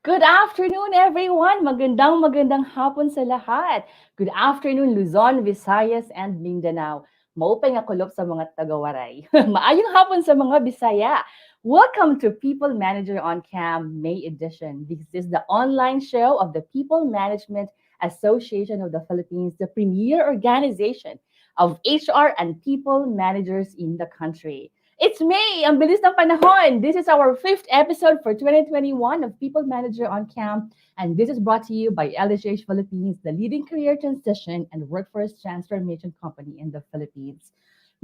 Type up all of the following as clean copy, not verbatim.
Good afternoon, everyone! Magandang hapon sa lahat. Good afternoon, Luzon, Visayas, and Mindanao. Maupay nga kulop sa mga taga-Waray. Maayong hapon sa mga Bisaya. Welcome to People Manager on Cam May edition. This is the online show of the People Management Association of the Philippines, the premier organization of HR and people managers in the country. It's May! Ang bilis ng panahon! This is our fifth episode for 2021 of People Manager on Cam, and this is brought to you by LHH Philippines, the leading career transition and workforce transformation company in the Philippines.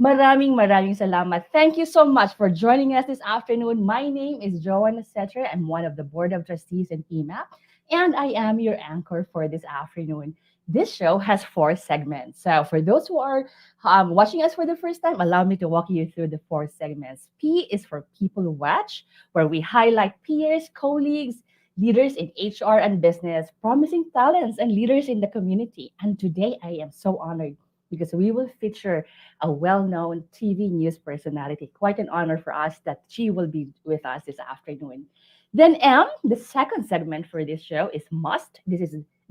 Maraming salamat. Thank you so much for joining us this afternoon. My name is Joanna Setter. I'm one of the Board of Trustees in PMAP, and I am your anchor for this afternoon. This show has four segments. So, for those who are watching us for the first time, allow me to walk you through the four segments. P is for People Watch, where we highlight peers, colleagues, leaders in HR and business, promising talents, and leaders in the community. And today I am so honored because we will feature a well known TV news personality. Quite an honor for us that she will be with us this afternoon. Then M, the second segment for this show is Must.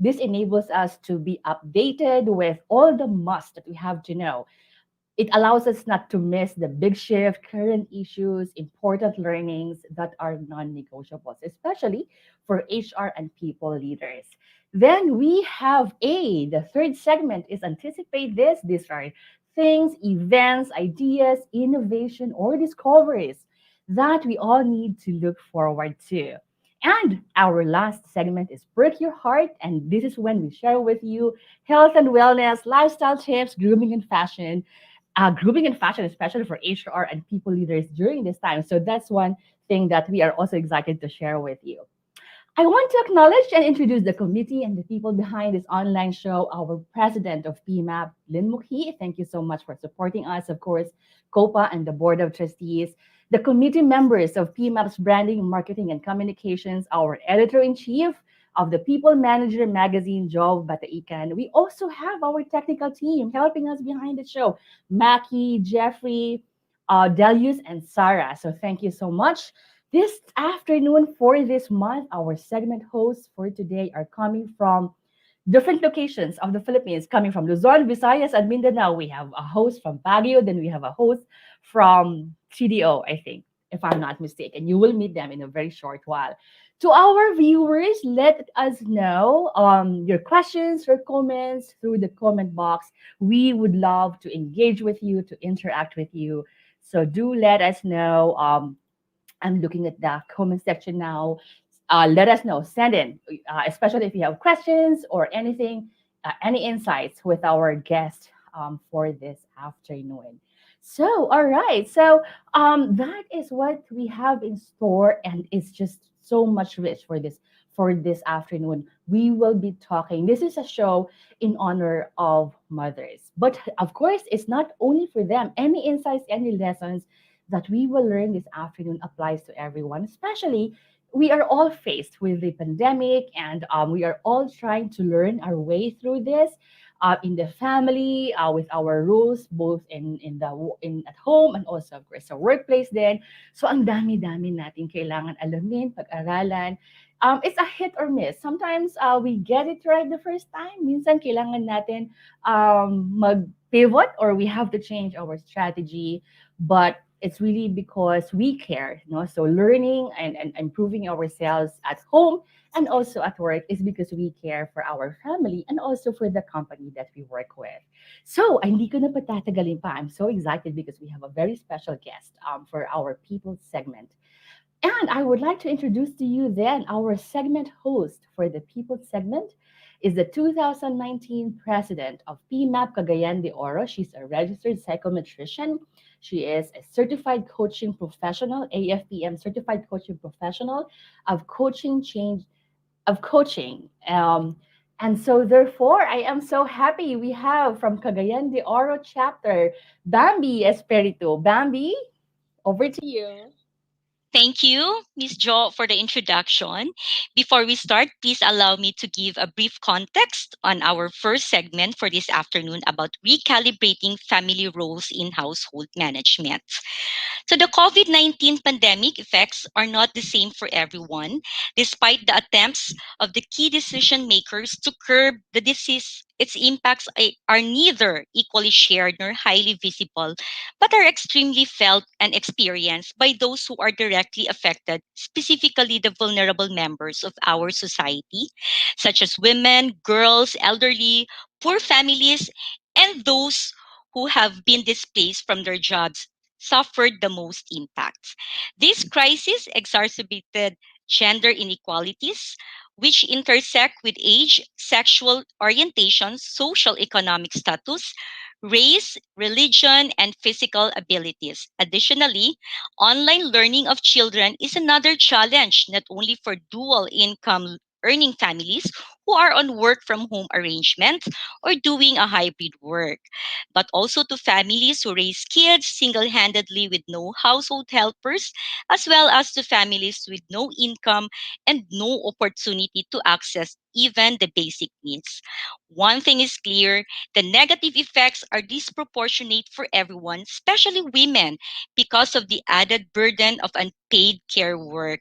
This enables us to be updated with all the must that we have to know. It allows us not to miss the big shift, current issues, important learnings that are non-negotiables, especially for HR and people leaders. Then we have A. The third segment is Anticipate This. These are things, events, ideas, innovation, or discoveries that we all need to look forward to. And our last segment is Break Your Heart, and this is when we share with you health and wellness, lifestyle tips, grooming and fashion, especially for HR and people leaders during this time. So that's one thing that we are also excited to share with you. I want to acknowledge and introduce the committee and the people behind this online show. Our president of PMAP, Lynn Mukhi. Thank you so much for supporting us. Of course, COPA and the board of trustees. The committee members of PMAP's branding, marketing, and communications. Our editor in chief of the People Manager magazine, Jov Bataikan. We also have our technical team helping us behind the show, Mackie, Jeffrey, Delius, and Sarah. So thank you so much. This afternoon for this month, our segment hosts for today are coming from different locations of the Philippines, coming from Luzon, Visayas, and Mindanao. We have a host from Baguio, then we have a host from CDO, I think, if I'm not mistaken. You will meet them in a very short while. To our viewers, let us know your questions, your comments through the comment box. We would love to engage with you, to interact with you. So do let us know. I'm looking at the comment section now. Let us know. Send in, especially if you have questions or anything, any insights with our guest for this afternoon. So, all right. So, that is what we have in store, and it's just so much rich for this afternoon. We will be talking. This is a show in honor of mothers, but of course, it's not only for them. Any insights, any lessons that we will learn this afternoon applies to everyone, especially we are all faced with the pandemic and we are all trying to learn our way through this in the family, with our rules, both in at home and also of course sa workplace din. So ang dami-dami natin kailangan alamin, pag-aralan. It's a hit or miss. Sometimes we get it right the first time. Minsan kailangan natin mag-pivot or we have to change our strategy. But it's really because we care, you know. So learning and improving ourselves at home and also at work is because we care for our family and also for the company that we work with. So, hindi ko na patatagalin pa. I'm so excited because we have a very special guest for our people segment. And I would like to introduce to you then our segment host for the people segment is the 2019 president of PMAP Cagayan de Oro. She's a registered psychometrician. She is a certified coaching professional, AFPM certified coaching professional of coaching change of coaching. And so therefore, I am so happy we have from Cagayan de Oro chapter, Bambi Espiritu. Bambi, over to you. Thank you, Ms. Jo, for the introduction. Before we start, please allow me to give a brief context on our first segment for this afternoon about recalibrating family roles in household management. So, the COVID 19 pandemic effects are not the same for everyone, despite the attempts of the key decision makers to curb the disease. Its impacts are neither equally shared nor highly visible, but are extremely felt and experienced by those who are directly affected, specifically the vulnerable members of our society, such as women, girls, elderly, poor families, and those who have been displaced from their jobs suffered the most impact. This crisis exacerbated gender inequalities, which intersect with age, sexual orientation, social economic status, race, religion, and physical abilities. Additionally, online learning of children is another challenge, not only for dual income earning families who are on work from home arrangements or doing a hybrid work, but also to families who raise kids single handedly with no household helpers, as well as to families with no income and no opportunity to access even the basic needs. One thing is clear: the negative effects are disproportionate for everyone, especially women, because of the added burden of unpaid care work.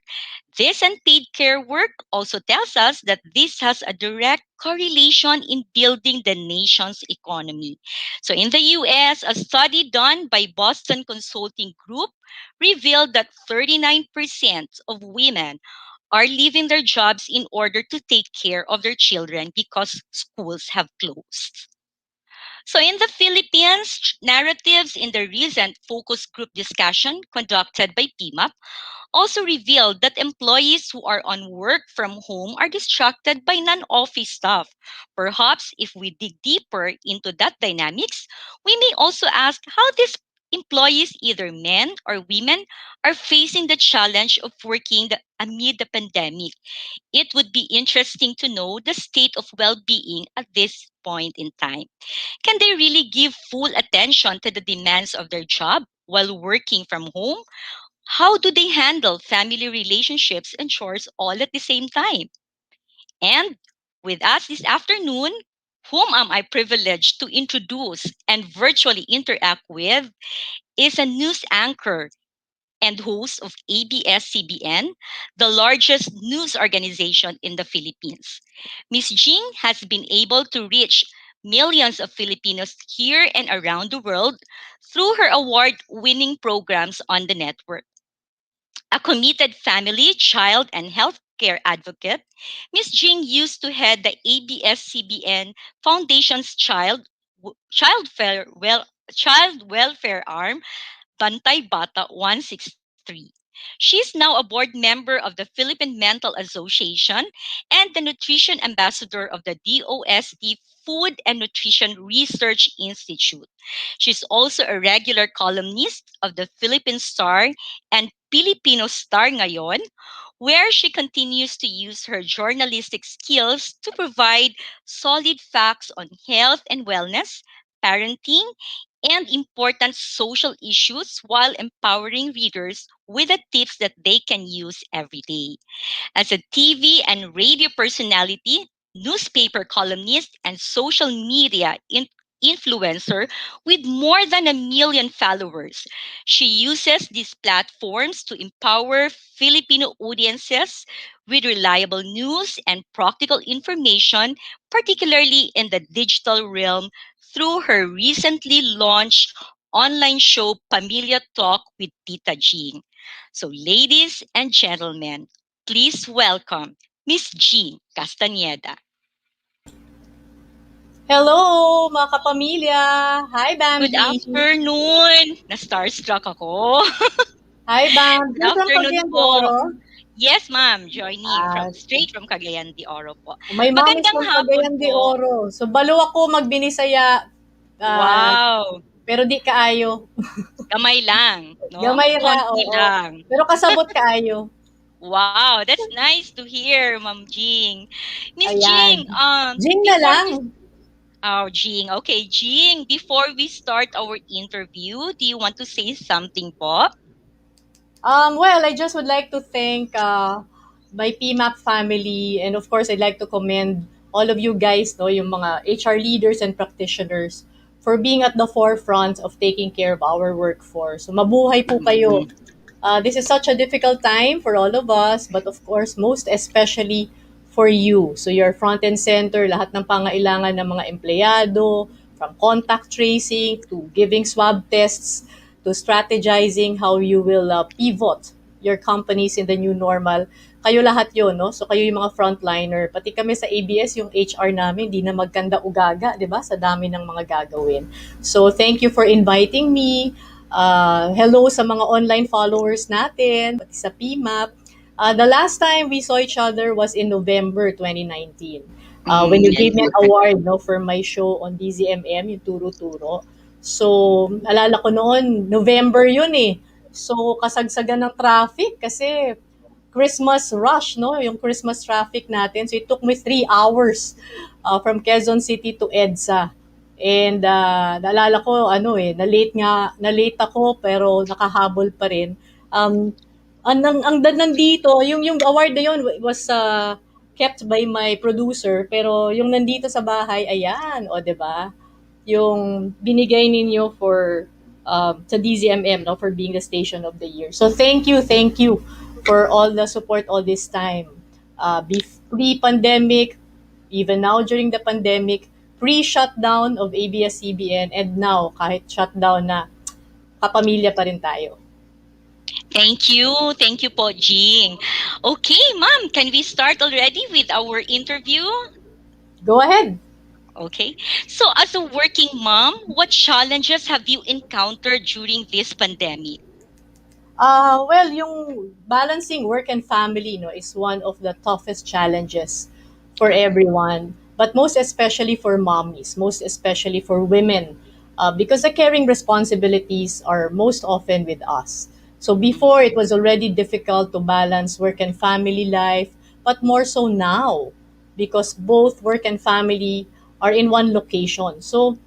This unpaid care work also tells us that this has a direct correlation in building the nation's economy. So in the US, a study done by Boston Consulting Group revealed that 39% of women are leaving their jobs in order to take care of their children because schools have closed. So in the Philippines, narratives in the recent focus group discussion conducted by PMAP also revealed that employees who are on work from home are distracted by non-office staff. Perhaps if we dig deeper into that dynamics, we may also ask how these employees, either men or women, are facing the challenge of working amid the pandemic. It would be interesting to know the state of well-being at this point in time. Can they really give full attention to the demands of their job while working from home? How do they handle family relationships and chores all at the same time? And with us this afternoon, whom am I privileged to introduce and virtually interact with, is a news anchor and host of ABS-CBN, the largest news organization in the Philippines. Ms. Jing has been able to reach millions of Filipinos here and around the world through her award-winning programs on the network. A committed family, child, and healthcare advocate, Ms. Jing used to head the ABS-CBN Foundation's child welfare arm, Bantay Bata 163. She's now a board member of the Philippine Mental Association and the nutrition ambassador of the DOST Food and Nutrition Research Institute. She's also a regular columnist of the Philippine Star and Filipino Star Ngayon, where she continues to use her journalistic skills to provide solid facts on health and wellness, parenting, and important social issues while empowering readers with the tips that they can use every day. As a TV and radio personality, newspaper columnist, and social media influencer with more than 1 million followers, she uses these platforms to empower Filipino audiences with reliable news and practical information, particularly in the digital realm, through her recently launched online show Pamilya Talk with Tita Jean. So, ladies and gentlemen, please welcome Miss Jean Castaneda. Hello, mga kapamilya! Hi, Good Bambi! afternoon! Na-starstruck ako. Hi, Bam! Good You're from afternoon Cagayan de po. Oro? Yes, ma'am. Joining Ah, from straight from Cagayan de Oro po. my mom is Magandang from hapon Cagayan de po. Oro. So, balo ako magbinisaya, ah, Wow! pero di kaayo. Gamay lang, no? Gamay ra, Konti oo. lang. Pero kasabot kaayo. Wow, that's nice to hear, Ma'am Jing. Miss Ayan. Jing, Jing na before lang. we Oh, Jing. Okay, Jing, before we start our interview, do you want to say something po? Well, I just would like to thank my PMAP family, and of course, I'd like to commend all of you guys, no, yung mga HR leaders and practitioners, for being at the forefront of taking care of our workforce. So mabuhay po kayo. Mhm. This is such a difficult time for all of us, but of course, most especially for you. So you're front and center, lahat ng pangailangan ng mga empleyado, from contact tracing to giving swab tests to strategizing how you will pivot your companies in the new normal. Kayo lahat yun, no? So kayo yung mga frontliner. Pati kami sa ABS, yung HR namin, di na magkanda ugaga, di ba? Sa dami ng mga gagawin. So thank you for inviting me. Hello sa mga online followers natin, pati sa PMAP. The last time we saw each other was in November 2019. When you gave me an award, no, for my show on DZMM, yung Turo-Turo. So, alala ko noon, November yun eh. So, kasagsagan ng traffic kasi Christmas rush, no? Yung Christmas traffic natin. So, it took me 3 hours from Quezon City to EDSA. And naalala ko, na-late ako pero nakahabol pa rin. Nandito, yung award na yun was kept by my producer, pero yung nandito sa bahay, ayan, o, 'di ba? Yung binigay ninyo for sa DZMM, no, for being the station of the year. So thank you for all the support all this time. Pre-pandemic, even now during the pandemic, pre-shutdown of ABS-CBN, and now kahit shutdown na, kapamilya pa rin tayo. Thank you. Thank you po, Jing. Okay, ma'am, can we start already with our interview? Go ahead. Okay. So as a working mom, what challenges have you encountered during this pandemic? Well, yung balancing work and family, no, is one of the toughest challenges for everyone, but most especially for mommies, most especially for women, because the caring responsibilities are most often with us. So before, it was already difficult to balance work and family life, but more so now, because both work and family are in one location. So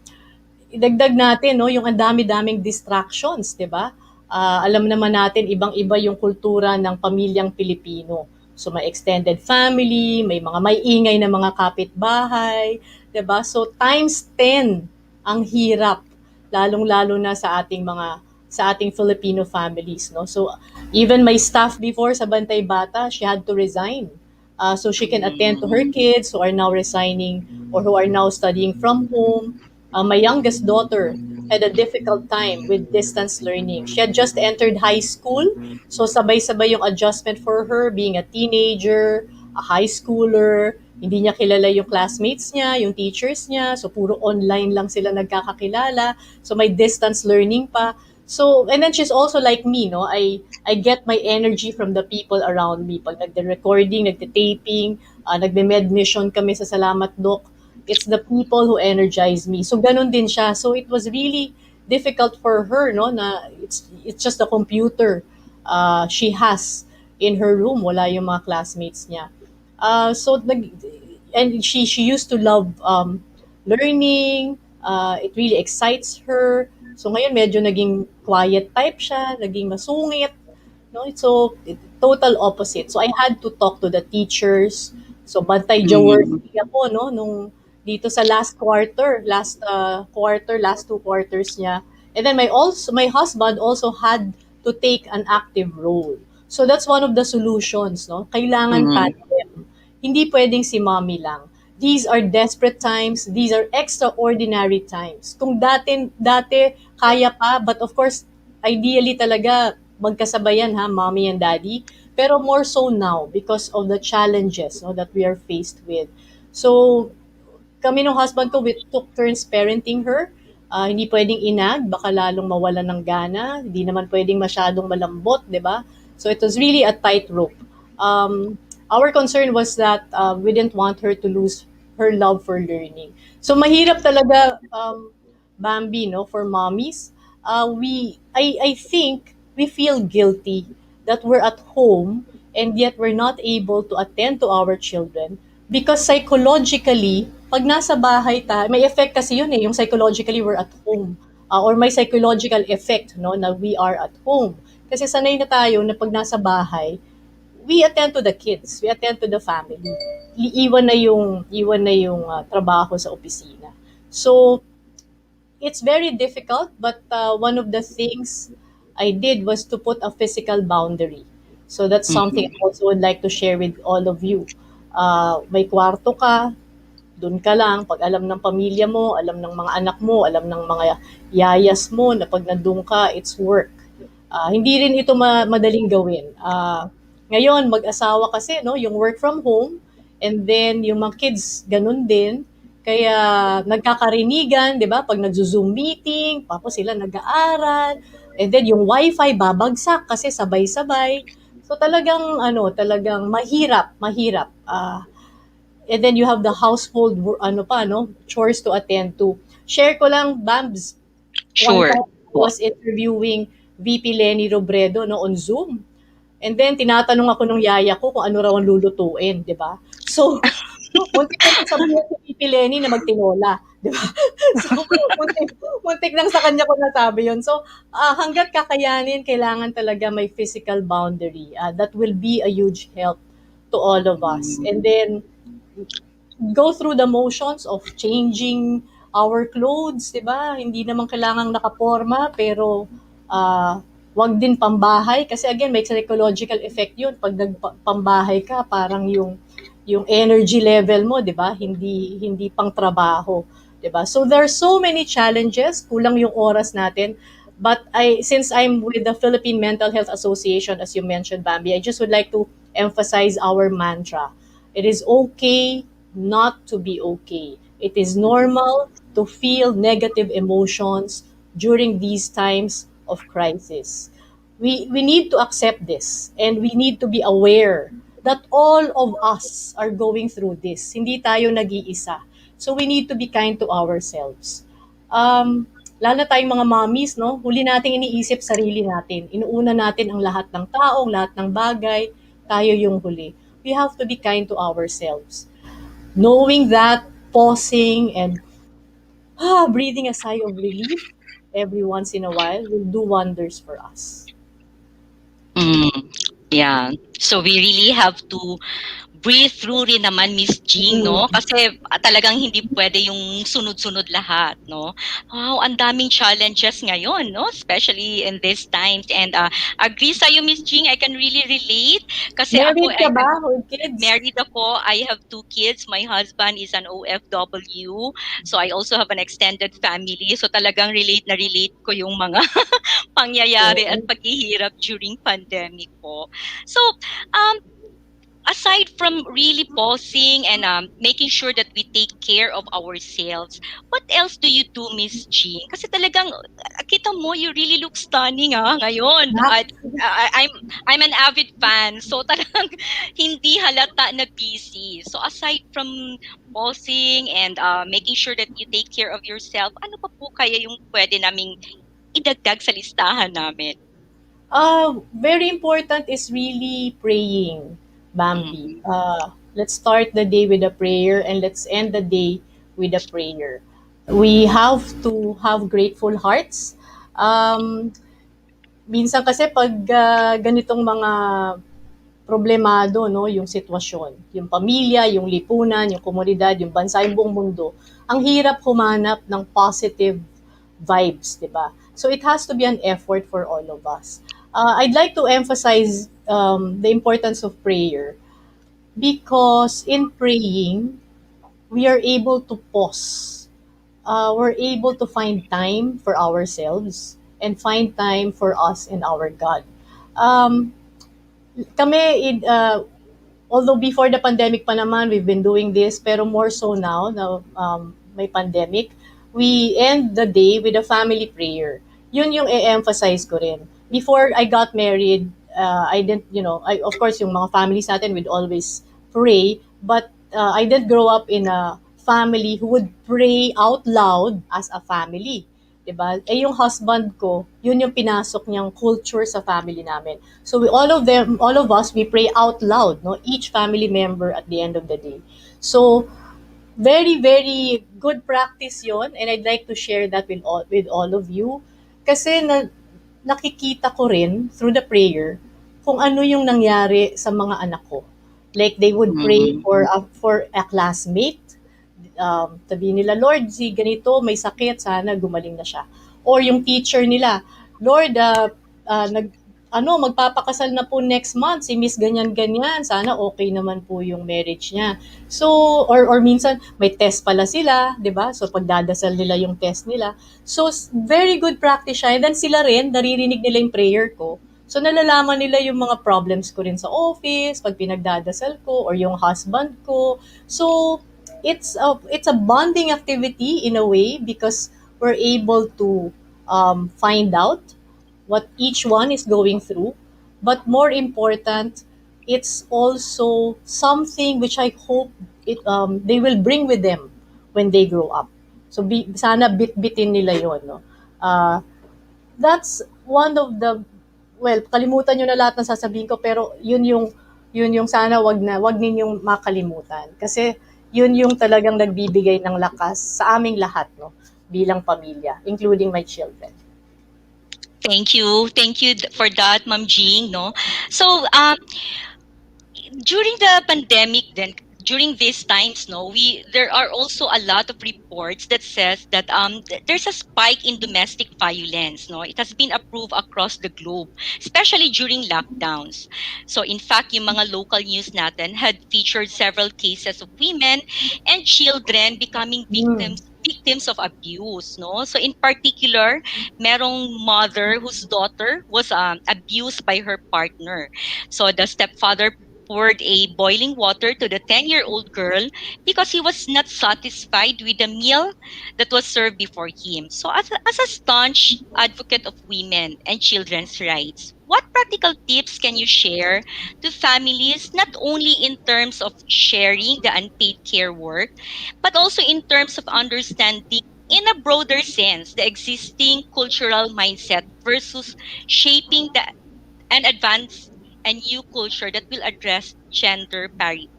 idagdag natin, no, yung ang dami-daming distractions, 'di ba? Alam naman natin ibang-iba yung kultura ng pamilyang Pilipino. So may extended family, may mga may ingay na mga kapitbahay, 'di ba? So times 10 ang hirap, lalong-lalo na sa ating Filipino families, no? So even my staff before sa Bantay Bata, she had to resign. So she can attend to her kids who are now resigning or who are now studying from home. My youngest daughter had a difficult time with distance learning. She had just entered high school, so sabay-sabay yung adjustment for her being a teenager, a high schooler, hindi niya kilala yung classmates niya, yung teachers niya, so puro online lang sila nagkakakilala, so may distance learning pa. So, and then she's also like me, no? I get my energy from the people around me. Pag nagde-recording, nagde-taping, nagme-med mission kami sa Salamat Doc, it's the people who energize me. So ganun din siya. So it was really difficult for her, no, na it's just a computer she has in her room, wala yung mga classmates niya. So and she used to love learning. It really excites her. So ngayon medyo naging quiet type siya, naging masungit, no? So total opposite. So I had to talk to the teachers. So bantay jaworski ako, no, nung dito sa last 2 quarters niya. And then my husband also had to take an active role. So that's one of the solutions, no? Kailangan tandem. Hindi pwedeng si mommy lang. These are desperate times. These are extraordinary times. Kung dati kaya pa, but of course, ideally talaga magkasabayan, ha, mommy and daddy. Pero more so now because of the challenges, no, that we are faced with. So kami nung husband ko, we took turns parenting her. Hindi pwedeng inag, baka lalong mawalan ng gana. Hindi naman pwedeng masyadong malambot, di ba? So it was really a tightrope. Our concern was that we didn't want her to lose her love for learning. So mahirap talaga, Bambi, no, for mommies. I think we feel guilty that we're at home and yet we're not able to attend to our children because psychologically, pag nasa bahay tayo, may effect kasi yun eh, yung psychologically we're at home. Or may psychological effect, no, na we are at home. Kasi sanay na tayo na pag nasa bahay, we attend to the kids, we attend to the family. Iwan na yung trabaho sa opisina. So, it's very difficult, but one of the things I did was to put a physical boundary. So that's something I Mhm. also would like to share with all of you. May kwarto ka, dun ka lang. Pag alam ng pamilya mo, alam ng mga anak mo, alam ng mga yayas mo na pag nandun ka, it's work. Hindi rin ito madaling gawin. Ngayon, mag-asawa kasi, no, yung work from home, and then yung mga kids, ganun din. Kaya nagkakarinigan, di ba? Pag nagzo-Zoom meeting, tapos sila nag-aaral, and then yung wifi babagsak kasi sabay-sabay. So talagang talagang mahirap. And then you have the household chores to attend to. Share ko lang, Bambs, one Sure. time I Po. was interviewing VP Lenny Robredo no on Zoom. And then tinatanong ako nung yaya ko kung ano raw ang lulutuin, 'di ba? So muntik ko nang sabihin si VP Lenny na magtinola, 'di ba? So muntik lang sa kanya ko nasabi 'yon. So hangga't kakayanin kailangan talaga may physical boundary. That will be a huge help to all of us. Mm. And then go through the motions of changing our clothes, 'di ba? Hindi naman kailangang nakaporma, pero wag din pambahay kasi again may psychological effect 'yun pag nagpambahay ka, parang yung energy level mo, 'di ba? Hindi pang trabaho, 'di ba? So there are so many challenges, kulang yung oras natin. But since I'm with the Philippine Mental Health Association, as you mentioned, Bambi, I just would like to emphasize our mantra. It is okay not to be okay. It is normal to feel negative emotions during these times of crisis. We need to accept this, and we need to be aware that all of us are going through this. Hindi tayo nag-iisa. So we need to be kind to ourselves. Lalo na tayong mga mommies, no? Huli nating iniisip sarili natin. Inuuna natin ang lahat ng tao, lahat ng bagay. Tayo yung huli. We have to be kind to ourselves. Knowing that, pausing and breathing a sigh of relief every once in a while will do wonders for us. Mm. Yeah. So we really have to breathe through rin naman, Miss Jean, no? Mm. Kasi talagang hindi pwede yung sunod-sunod lahat, no? Wow, ang daming challenges ngayon, no? Especially in these times. And agree sa'yo, Miss Jean, I can really relate. Kasi ako, Married ka ba with kids? married ako. I have 2 kids. My husband is an OFW. So I also have an extended family. So talagang relate na relate ko yung mga pangyayari at Oo. paghihirap during pandemic po. So, um, aside from really pausing and making sure that we take care of ourselves, what else do you do, Miss Jean? Kasi talagang kita mo, you really look stunning ngayon. At I'm an avid fan, so talagang hindi halata na busy. So aside from pausing and making sure that you take care of yourself, ano pa po kaya yung pwede naming idagdag sa listahan namin? Very important is really praying, Bambi. Mm. Let's start the day with a prayer and let's end the day with a prayer. We have to have grateful hearts. Minsan kasi pag ganitong mga problemado, no, yung sitwasyon, yung pamilya, yung lipunan, yung komunidad, yung bansa, yung buong mundo, ang hirap humanap ng positive vibes, di ba? So it has to be an effort for all of us. I'd like to emphasize the importance of prayer because in praying, we are able to pause. We're able to find time for ourselves and find time for us and our God. Um, although before the pandemic pa naman, we've been doing this, pero more so now na may pandemic, we end the day with a family prayer. Yun yung i-emphasize ko rin. Before I got married, I didn't, of course, yung mga families natin would always pray, but I didn't grow up in a family who would pray out loud as a family. 'Di ba? Eh yung husband ko, yun yung pinasok niyang culture sa family namin. So all of us, we pray out loud, no? Each family member at the end of the day. So very very good practice 'yon, and I'd like to share that with all of you kasi nakikita ko rin through the prayer kung ano yung nangyari sa mga anak ko. Like they would pray Mm. for a classmate. Sabihin nila, Lord, si ganito may sakit, sana gumaling na siya. Or yung teacher nila, Lord, magpapakasal na po next month si Miss ganyan-ganyan, sana okay naman po yung marriage niya. So, or minsan, may test pala sila, di ba? So, pagdadasal nila yung test nila. So, very good practice siya. And then sila rin, naririnig nila yung prayer ko. So, nalalaman nila yung mga problems ko rin sa office, pag pinagdadasal ko, or yung husband ko. So, it's a bonding activity in a way because we're able to find out what each one is going through. But more important, it's also something which I hope they will bring with them when they grow up. So sana bit-bitin nila yon, no? Uh, that's one of the, well, kalimutan nyo na lahat ng sasabihin ko, pero yun yung sana wag ninyong makalimutan kasi yun yung talagang nagbibigay ng lakas sa aming lahat, no, bilang pamilya, including my children. Thank you. Thank you for that, Ma'am Jing, no? So, during the pandemic then during these times, no, there are also a lot of reports that says that there's a spike in domestic violence, no. It has been approved across the globe, especially during lockdowns. So in fact, yung mga local news natin had featured several cases of women and children becoming Mm. victims of abuse, no. So in particular, merong mother whose daughter was abused by her partner. So the stepfather poured a boiling water to the 10-year-old girl because he was not satisfied with the meal that was served before him. So, as a staunch advocate of women and children's rights, what practical tips can you share to families, not only in terms of sharing the unpaid care work, but also in terms of understanding in a broader sense the existing cultural mindset versus shaping and advance a new culture that will address gender parity?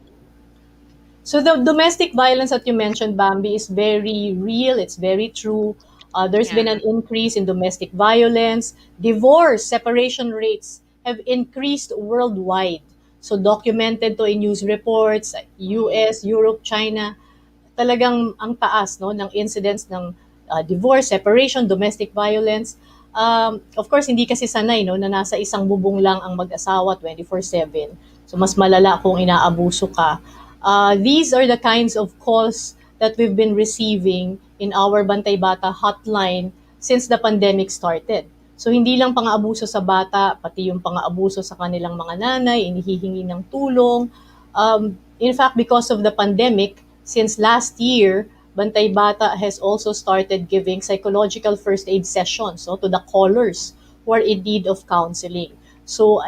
So the domestic violence that you mentioned, Bambi, is very real. It's very true. There's Yeah. been an increase in domestic violence. Divorce, separation rates have increased worldwide. So documented to in news reports, US, Europe, China, talagang ang taas, no, ng incidents ng divorce, separation, domestic violence. Of course, hindi kasi sanay, no, na nasa isang bubong lang ang mag-asawa 24/7. So mas malala kung inaabuso ka. These are the kinds of calls that we've been receiving in our Bantay Bata hotline since the pandemic started. So hindi lang pang-aabuso sa bata, pati yung pang-aabuso sa kanilang mga nanay, inihihingi ng tulong. In fact, because of the pandemic, since last year, Bantay Bata has also started giving psychological first aid sessions, so, to the callers who are in need of counseling. So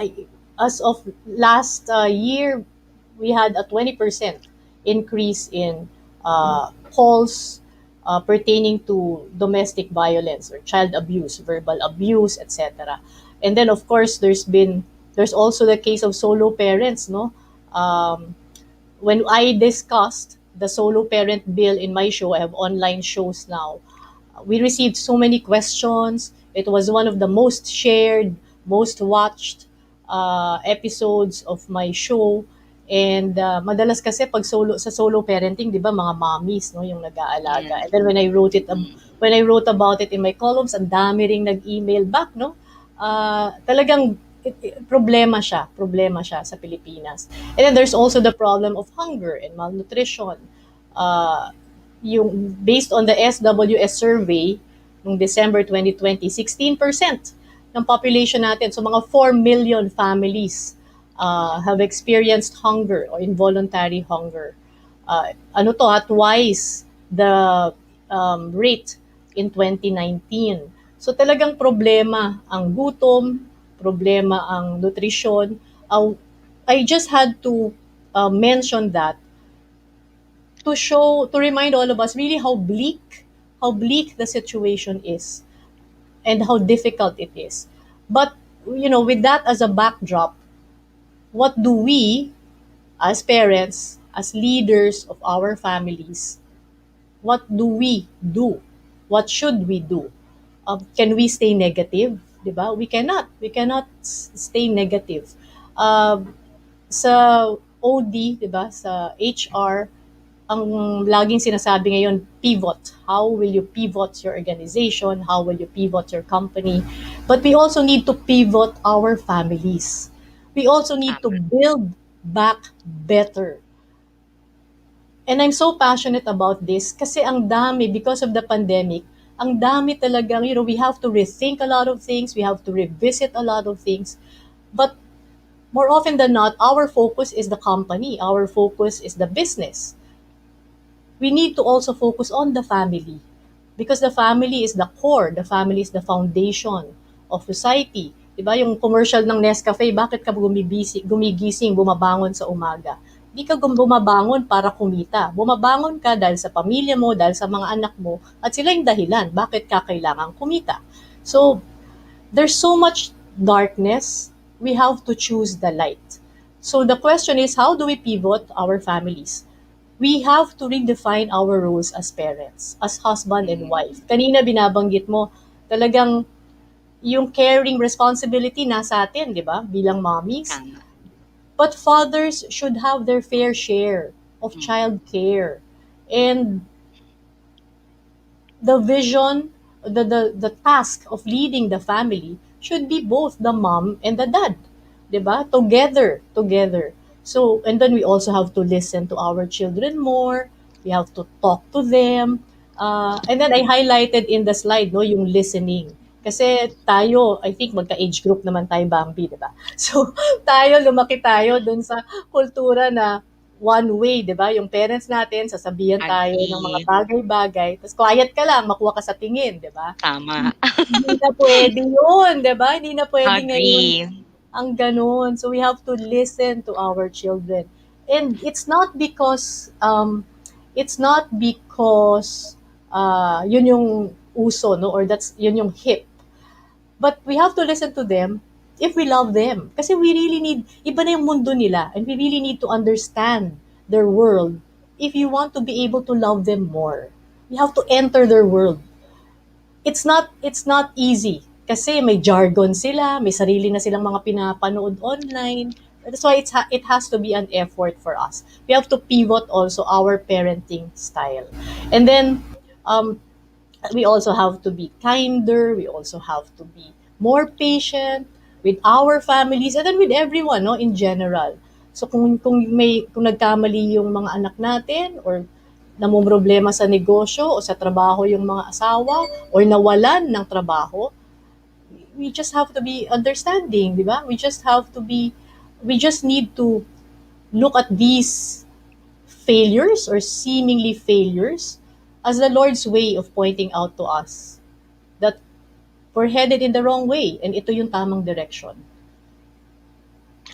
as of last year, we had a 20% increase in calls pertaining to domestic violence or child abuse, verbal abuse, etc. And then, of course, there's also the case of solo parents, no. When I discussed the solo parent bill in my show, I have online shows now. We received so many questions. It was one of the most shared, most watched episodes of my show. And madalas kasi pag sa solo parenting, 'di ba, mga mommies, no, yung nag-aalaga. Yeah. And then when I wrote about it in my columns, ang dami ring nag-email back, no. Talagang problema siya sa Pilipinas. And then there's also the problem of hunger and malnutrition. Yung based on the SWS survey noong December 2020, 16% ng population natin, so mga 4 million families have experienced hunger or involuntary hunger. Twice the rate in 2019. So talagang problema ang gutom, problema ang nutrition. I just had to mention that to remind all of us really how bleak the situation is and how difficult it is. But with that as a backdrop, what do we as parents, as leaders of our families, what do we do? What should we do? Can we stay negative? 'di ba? We cannot stay negative. Uh, sa OD, 'di ba, sa HR, ang laging sinasabi ngayon, pivot. How will you pivot your organization? How will you pivot your company? But we also need to pivot our families. We also need to Tama. build back better. And I'm so passionate about this kasi ang dami, because of the pandemic, ang dami talagang, we have to rethink a lot of things, we have to revisit a lot of things. But more often than not, our focus is the company, our focus is the business. We need to also focus on the family because the family is the core, the family is the foundation of society. Diba yung commercial ng Nescafe, bakit ka gumigising, bumabangon sa umaga? Di ka bumabangon para kumita. Bumabangon ka dahil sa pamilya mo, dahil sa mga anak mo, at sila yung dahilan bakit ka kailangan kumita. So, there's so much darkness, we have to choose the light. So the question is, how do we pivot our families? We have to redefine our roles as parents, as husband and Mm, wife. Kanina binabanggit mo, talagang yung caring responsibility nasa atin, di ba? Bilang mommies. tama. But fathers should have their fair share of Mm, child care. And the vision, the task of leading the family should be both the mom and the dad, 'di ba? Together. So, and then we also have to listen to our children more. We have to talk to them. And then I highlighted in the slide, no, yung listening. Kasi tayo, I think magka-age group naman tayo, Bambi, di ba? So, lumaki tayo dun sa kultura na one way, 'di ba? Yung parents natin, sasabihan tayo ng mga agree. bagay-bagay, tapos quiet ka lang, makuha ka sa tingin, 'di ba? Tama. Hindi na pwede 'yun, 'di ba? Hindi na pwede ngayon Agree. ang gano'n. So we have to listen to our children. And it's not because yun yung uso, no, or yun yung hip, but we have to listen to them if we love them. Kasi we really need, iba na yung mundo nila, and we really need to understand their world if you want to be able to love them more. You have to enter their world. It's not easy. Kasi may jargon sila, may sarili na silang mga pinapanood online. That's why it has to be an effort for us. We have to pivot also our parenting style. And then, um, we also have to be kinder, we also have to be more patient with our families and then with everyone, no, in general. So kung nagkamali yung mga anak natin or namomroblema sa negosyo o sa trabaho yung mga asawa or nawalan ng trabaho, we just have to be understanding, di ba? We just need to look at these failures or seemingly failures as the Lord's way of pointing out to us that we're headed in the wrong way and ito yung tamang direction.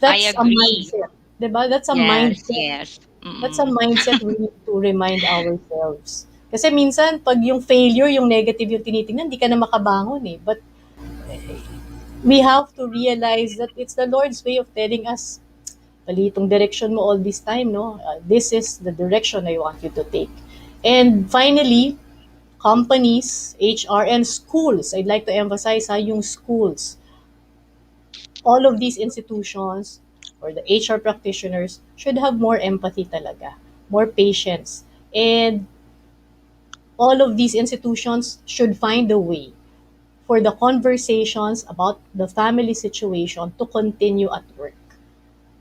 I That's a agree. mindset. Diba? That's a Yes, mindset. yes. That's a Mm, mindset we need to remind ourselves. Kasi minsan, pag yung failure, yung negative yung tinitingnan, di ka na makabangon eh. But we have to realize that it's the Lord's way of telling us, mali itong direction mo all this time, no? This is the direction I want you to take. And finally, companies, HR, and schools. I'd like to emphasize yung schools. All of these institutions or the HR practitioners should have more empathy talaga, more patience. And all of these institutions should find a way for the conversations about the family situation to continue at work.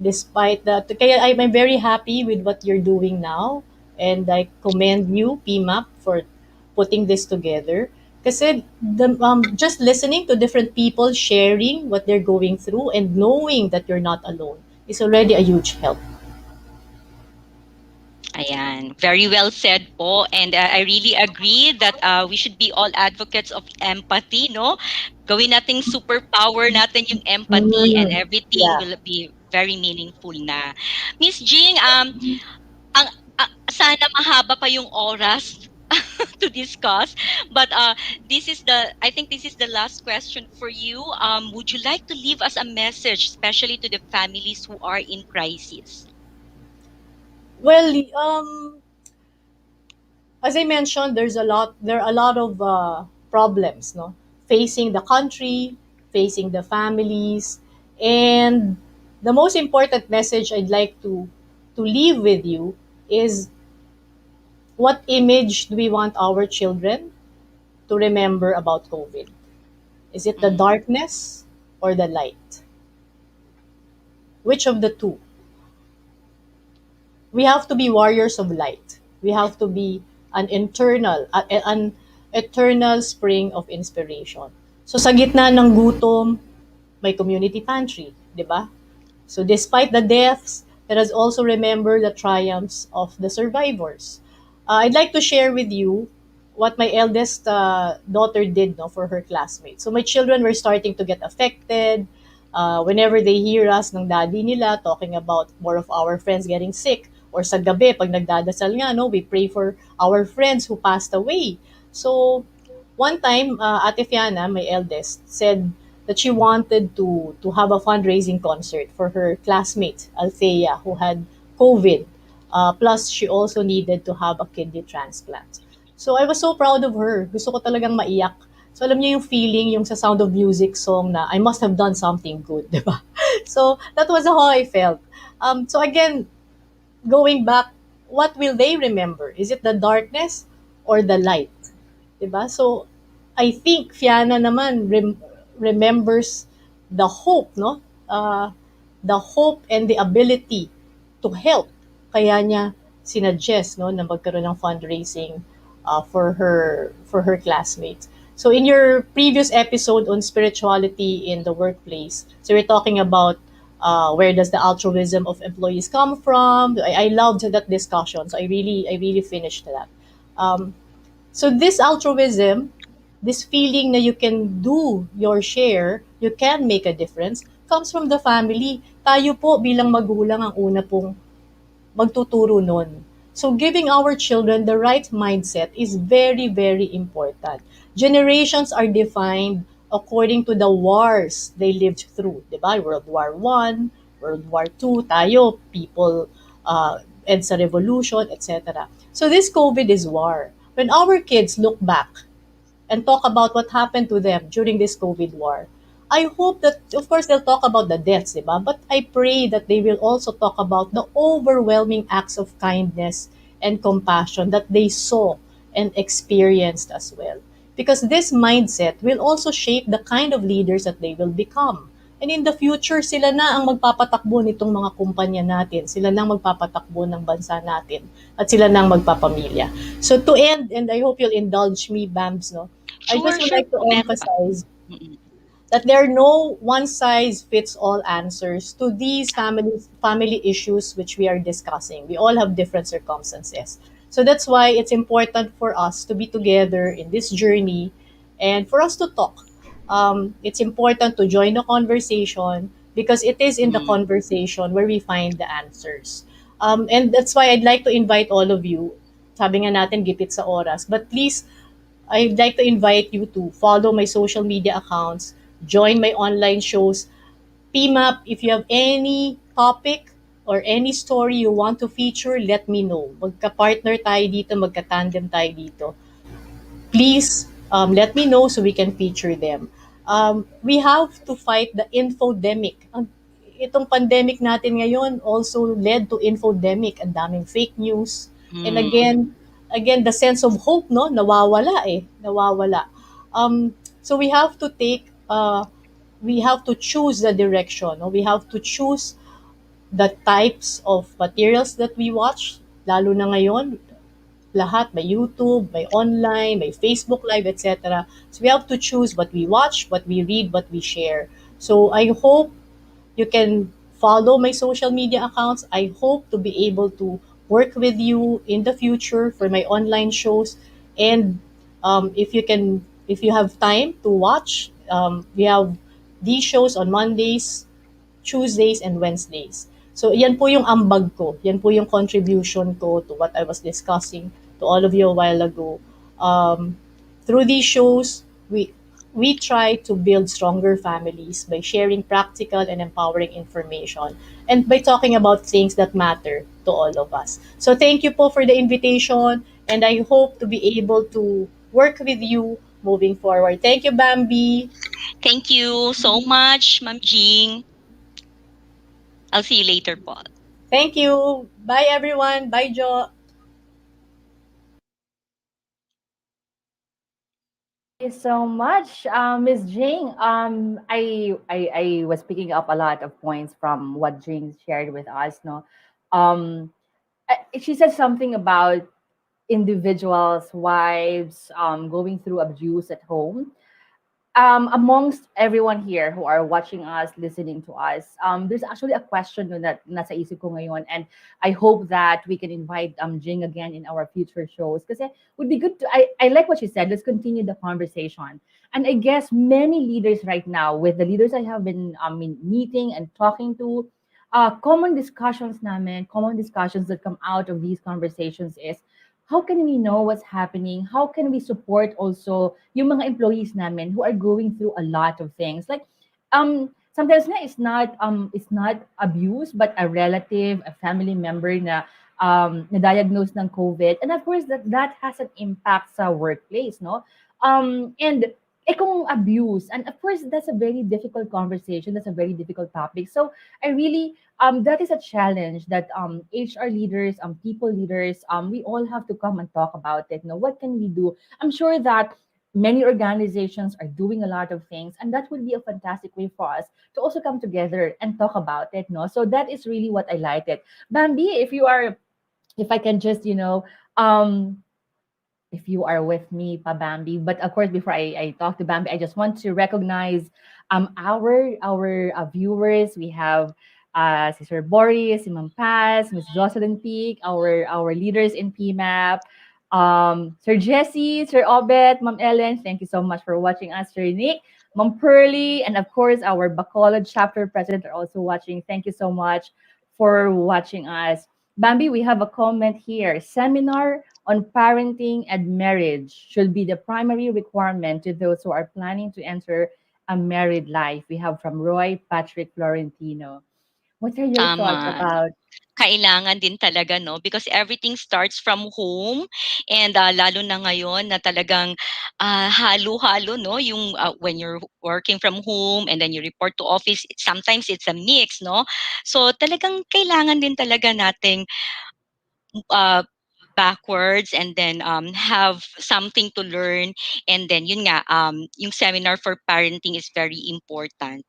Despite that, kaya I'm very happy with what you're doing now. And I commend you, PMAP, for putting this together. Kasi just listening to different people sharing what they're going through and knowing that you're not alone is already a huge help. ayan. Very well said po. And I really agree that we should be all advocates of empathy, no? Gawin nating superpower natin yung empathy and Mm, everything yeah. will be very meaningful na. Miss Jing, ang sana mahaba pa yung oras to discuss, but this is the I think this is the last question for you. Would you like to leave us a message, especially to the families who are in crisis? Well, as I mentioned, there are a lot of problems, no, facing the country, facing the families. And the most important message I'd like to leave with you is, what image do we want our children to remember about COVID? Is it the Mm. darkness or the light? Which of the two? We have to be warriors of light. We have to be an eternal spring of inspiration. So sa gitna ng gutom, may community pantry, di ba? So despite the deaths, let us also remember the triumphs of the survivors. I'd like to share with you what my eldest daughter did, no, for her classmates. So my children were starting to get affected. Whenever they hear us ng daddy nila talking about more of our friends getting sick, or sa gabi, pag nagdadasal nga, no, we pray for our friends who passed away. So one time, Ate Fiana, my eldest, said that she wanted to have a fundraising concert for her classmate, Althea, who had COVID. Plus, she also needed to have a kidney transplant. So I was so proud of her. Gusto ko talagang maiyak. So alam niyo yung feeling, yung sa Sound of Music song na I must have done something good, di ba? So that was how I felt. So again, going back, what will they remember? Is it the darkness or the light? Diba? So, I think Fiana naman remembers the hope, no? The hope and the ability to help. Kaya niya sinuggest, no, na magkaroon ng fundraising for her classmates. So in your previous episode on spirituality in the workplace, so we're talking about where does the altruism of employees come from? I loved that discussion, so I really finished that. Um, so this altruism, this feeling that you can do your share, you can make a difference, comes from the family. Tayo po bilang magulang ang una pong magtuturo nun. So giving our children the right mindset is very, very important. Generations are defined according to the wars they lived through. Diba? World War One, World War Two, tayo, people, EDSA revolution, etc. So this COVID is war. When our kids look back and talk about what happened to them during this COVID war, I hope that, of course, they'll talk about the deaths, diba? But I pray that they will also talk about the overwhelming acts of kindness and compassion that they saw and experienced as well. Because this mindset will also shape the kind of leaders that they will become. And in the future, sila na ang magpapatakbo nitong mga kumpanya natin. Sila na ang magpapatakbo ng bansa natin. At sila na ang magpapamilya. So to end, and I hope you'll indulge me, Bams, no? I Sure, just would sure like to po, meron pa. emphasize Mm-mm. that there are no one size fits all answers to these family issues which we are discussing. We all have different circumstances. So that's why it's important for us to be together in this journey and for us to talk. It's important to join the conversation because it is in the Mm. conversation where we find the answers. And that's why I'd like to invite all of you. Sabi nga natin, gipit sa oras. But please, I'd like to invite you to follow my social media accounts, join my online shows. PMAP, if you have any topic or any story you want to feature, let me know. Magka-partner tayo dito, magka-tandem tayo dito. Please let me know so we can feature them. We have to fight the infodemic. Itong pandemic natin ngayon also led to infodemic. Ang daming fake news. And Mm. again, the sense of hope, no, nawawala eh. Nawawala. So we have to choose the direction. No? We have to choose the types of materials that we watch. Lalo na ngayon, lahat, may YouTube, may online, may Facebook Live, etc. So we have to choose what we watch, what we read, what we share. So I hope you can follow my social media accounts. I hope to be able to work with you in the future for my online shows. And if you have time to watch, we have these shows on Mondays, Tuesdays, and Wednesdays. So, yan po yung ambag ko. Yan po yung contribution ko to what I was discussing to all of you a while ago. Through these shows, we try to build stronger families by sharing practical and empowering information and by talking about things that matter to all of us. So thank you po for the invitation and I hope to be able to work with you moving forward. Thank you, Bambi. Thank you so much, Ma'am Jing. I'll see you later, Paul. Thank you. Bye, everyone. Bye, Jo. Thank you so much, Miss Jing. I was picking up a lot of points from what Jing shared with us. No, um, she said something about individuals, wives, going through abuse at home. Amongst everyone here who are watching us, listening to us, there's actually a question that nasa isip ko ngayon, and I hope that we can invite Jing again in our future shows because it would be good to. I like what she said. Let's continue the conversation. And I guess many leaders right now, with the leaders I have been meeting and talking to, common discussions that come out of these conversations is how can we know what's happening? How can we support also yung mga employees namin who are going through a lot of things? Like, sometimes na it's not abuse, but a relative, a family member na na-diagnose ng COVID. And of course, that has an impact sa workplace, no? And kung abuse, and of course, that's a very difficult conversation. That's a very difficult topic. So I really that is a challenge that HR leaders, people leaders, we all have to come and talk about it. What can we do? I'm sure that many organizations are doing a lot of things, and that would be a fantastic way for us to also come together and talk about it. No, so that is really what I like it. Bambi, if I can just if you are with me, pa Bambi. But of course, before I talk to Bambi, I just want to recognize our viewers. We have si Sir Boris, si Ma'am Paz, Miss Jocelyn Peak, our leaders in PMAP, Sir Jesse, Sir Obet, Ma'am Ellen. Thank you so much for watching us, Sir Nick, Ma'am Pearly, and of course our Bacolod chapter president are also watching. Thank you so much for watching us. Bambi, we have a comment here. Seminar on parenting and marriage should be the primary requirement to those who are planning to enter a married life. We have from Roy Patrick Florentino. What are your thoughts Tama. about? Kailangan din talaga, no? Because everything starts from home, and lalo na ngayon na talagang halo-halo, no? Yung when you're working from home and then you report to office, sometimes it's a mix, no? So talagang kailangan din talaga nating uh, backwards, and then have something to learn, and then yun nga, yung seminar for parenting is very important.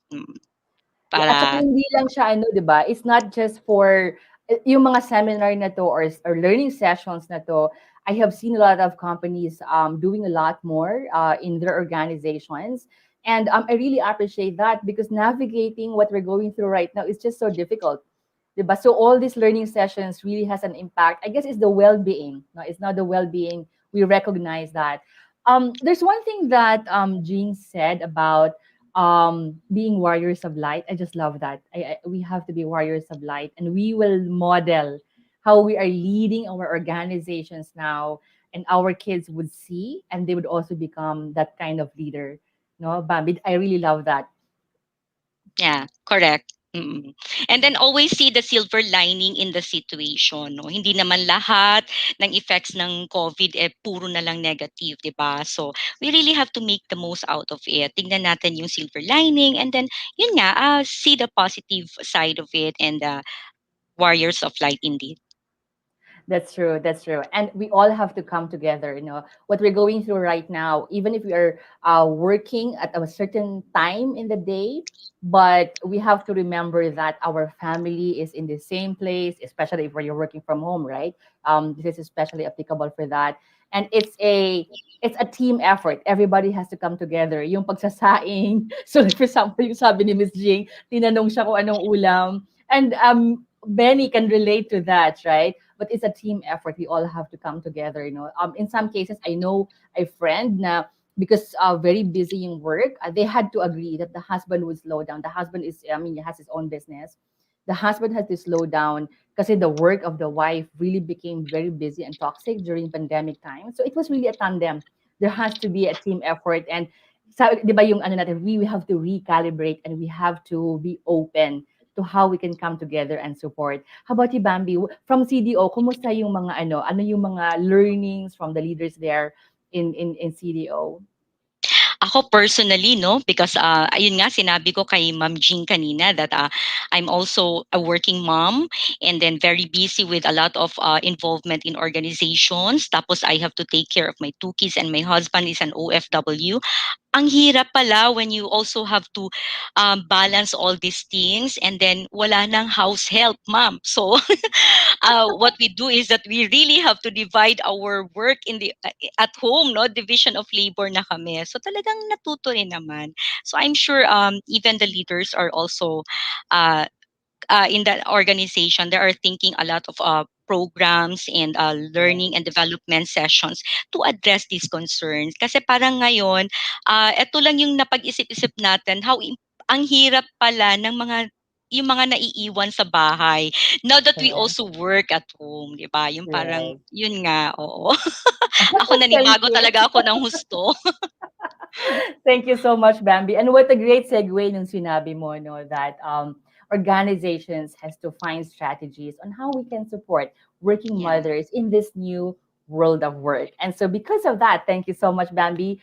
Yeah, at saka Para hindi lang siya ano, 'di ba? It's not just for yung mga seminar na to or learning sessions na to. I have seen a lot of companies doing a lot more in their organizations. And I really appreciate that because navigating what we're going through right now is just so difficult. 'Di ba? So all these learning sessions really has an impact. I guess it's the well-being. No, it's not the well-being. We recognize that. There's one thing that Jean said about being warriors of light. I just love that. We have to be warriors of light, and we will model how we are leading our organizations now, and our kids would see, and they would also become that kind of leader. No, Bambi, I really love that. yeah, correct. And then always see the silver lining in the situation, no? Hindi naman lahat ng effects ng COVID puro na lang negative, 'di ba? So, we really have to make the most out of it. Tingnan natin yung silver lining, and then yun nga, see the positive side of it, and warriors of light indeed. That's true. That's true. And we all have to come together. What we're going through right now, even if we are working at a certain time in the day, but we have to remember that our family is in the same place, especially if you're working from home, right? This is especially applicable for that. And it's a team effort. Everybody has to come together. Yung pagsasaing. So like for example, yung sabi ni Miss Jing, tinanong siya kung anong ulam. And Benny can relate to that, right? But it's a team effort. We all have to come together. In some cases, I know a friend na because very busy in work, they had to agree that the husband would slow down. The husband he has his own business. The husband had to slow down because the work of the wife really became very busy and toxic during pandemic time. So it was really a tandem. There has to be a team effort. And di ba yung ano natin, we have to recalibrate and we have to be open to how we can come together and support. How about you, Bambi? From CDO, kumusta yung mga ano yung mga learnings from the leaders there in CDO? Ako personally, no, because ayun nga, sinabi ko kay Ma'am Jean kanina that I'm also a working mom and then very busy with a lot of involvement in organizations. Tapos I have to take care of my two kids and my husband is an OFW. Ang hirap pala when you also have to balance all these things and then wala nang house help, ma'am. So what we do is that we really have to divide our work in the at home, no, division of labor na kami. So talagang natuto rin naman. So I'm sure even the leaders are also uh, in that organization, they are thinking a lot of programs and Yes. learning and development sessions to address these concerns. Kasi parang ngayon, ito lang yung napag-isip-isip natin, ang hirap pala ng yung mga naiiwan sa bahay. Now that we Correct. also work at home, di ba? Yung parang, Right. yun nga, oo. Ako Thank nanibago you. talaga ako ng husto. Thank you so much, Bambi. And what a great segue nung sinabi mo, no, that organizations has to find strategies on how we can support working Yeah. mothers in this new world of work. And so because of that, thank you so much, Bambi.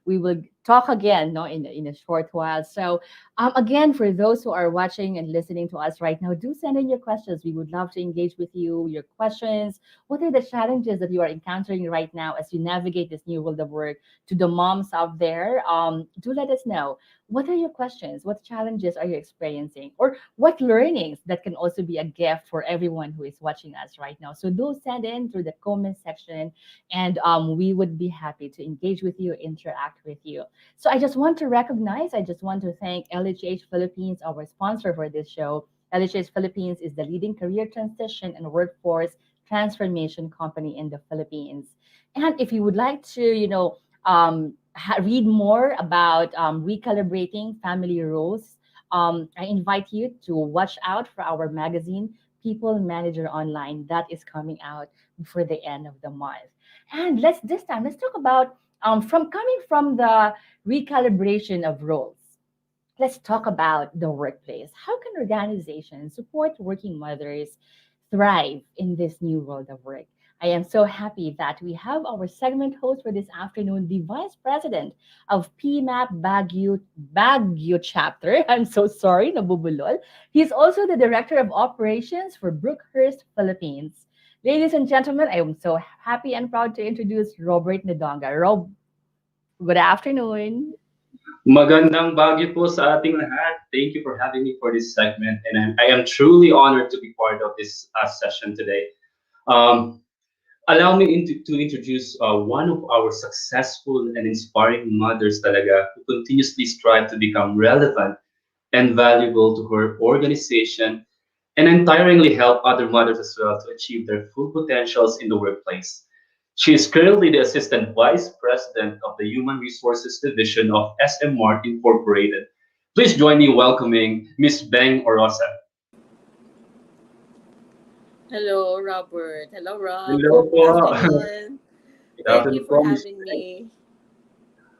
We will talk again, no, in a short while. So again, for those who are watching and listening to us right now, do send in your questions. We would love to engage with you, your questions. What are the challenges that you are encountering right now as you navigate this new world of work? To the moms out there, do let us know. What are your questions? What challenges are you experiencing? Or what learnings that can also be a gift for everyone who is watching us right now? So do send in through the comment section and we would be happy to engage with you, interact with you. So I just want to thank LHH Philippines, our sponsor for this show. LHH Philippines is the leading career transition and workforce transformation company in the Philippines. And if you would like to, read more about recalibrating family roles, I invite you to watch out for our magazine, People Manager Online, that is coming out before the end of the month. And let's talk about from coming from the recalibration of roles. Let's talk about the workplace. How can organizations support working mothers thrive in this new world of work? I am so happy that we have our segment host for this afternoon, the Vice President of PMAP Baguio chapter. I'm so sorry, nabubulol. He's also the Director of Operations for Brookhurst, Philippines. Ladies and gentlemen, I am so happy and proud to introduce Robert Nadonga. Rob, good afternoon. Magandang Baguio po sa ating lahat. Thank you for having me for this segment, and I am truly honored to be part of this session today. Um, Allow me to introduce one of our successful and inspiring mothers talaga who continuously strive to become relevant and valuable to her organization and untiringly help other mothers as well to achieve their full potentials in the workplace. She is currently the Assistant Vice President of the Human Resources Division of SM Mart Incorporated. Please join me welcoming Miss Beng Orosa. Hello, Robert. Hello, Rob. Hello Good po. afternoon. Good Thank you afternoon for po, Miss having Beng. me.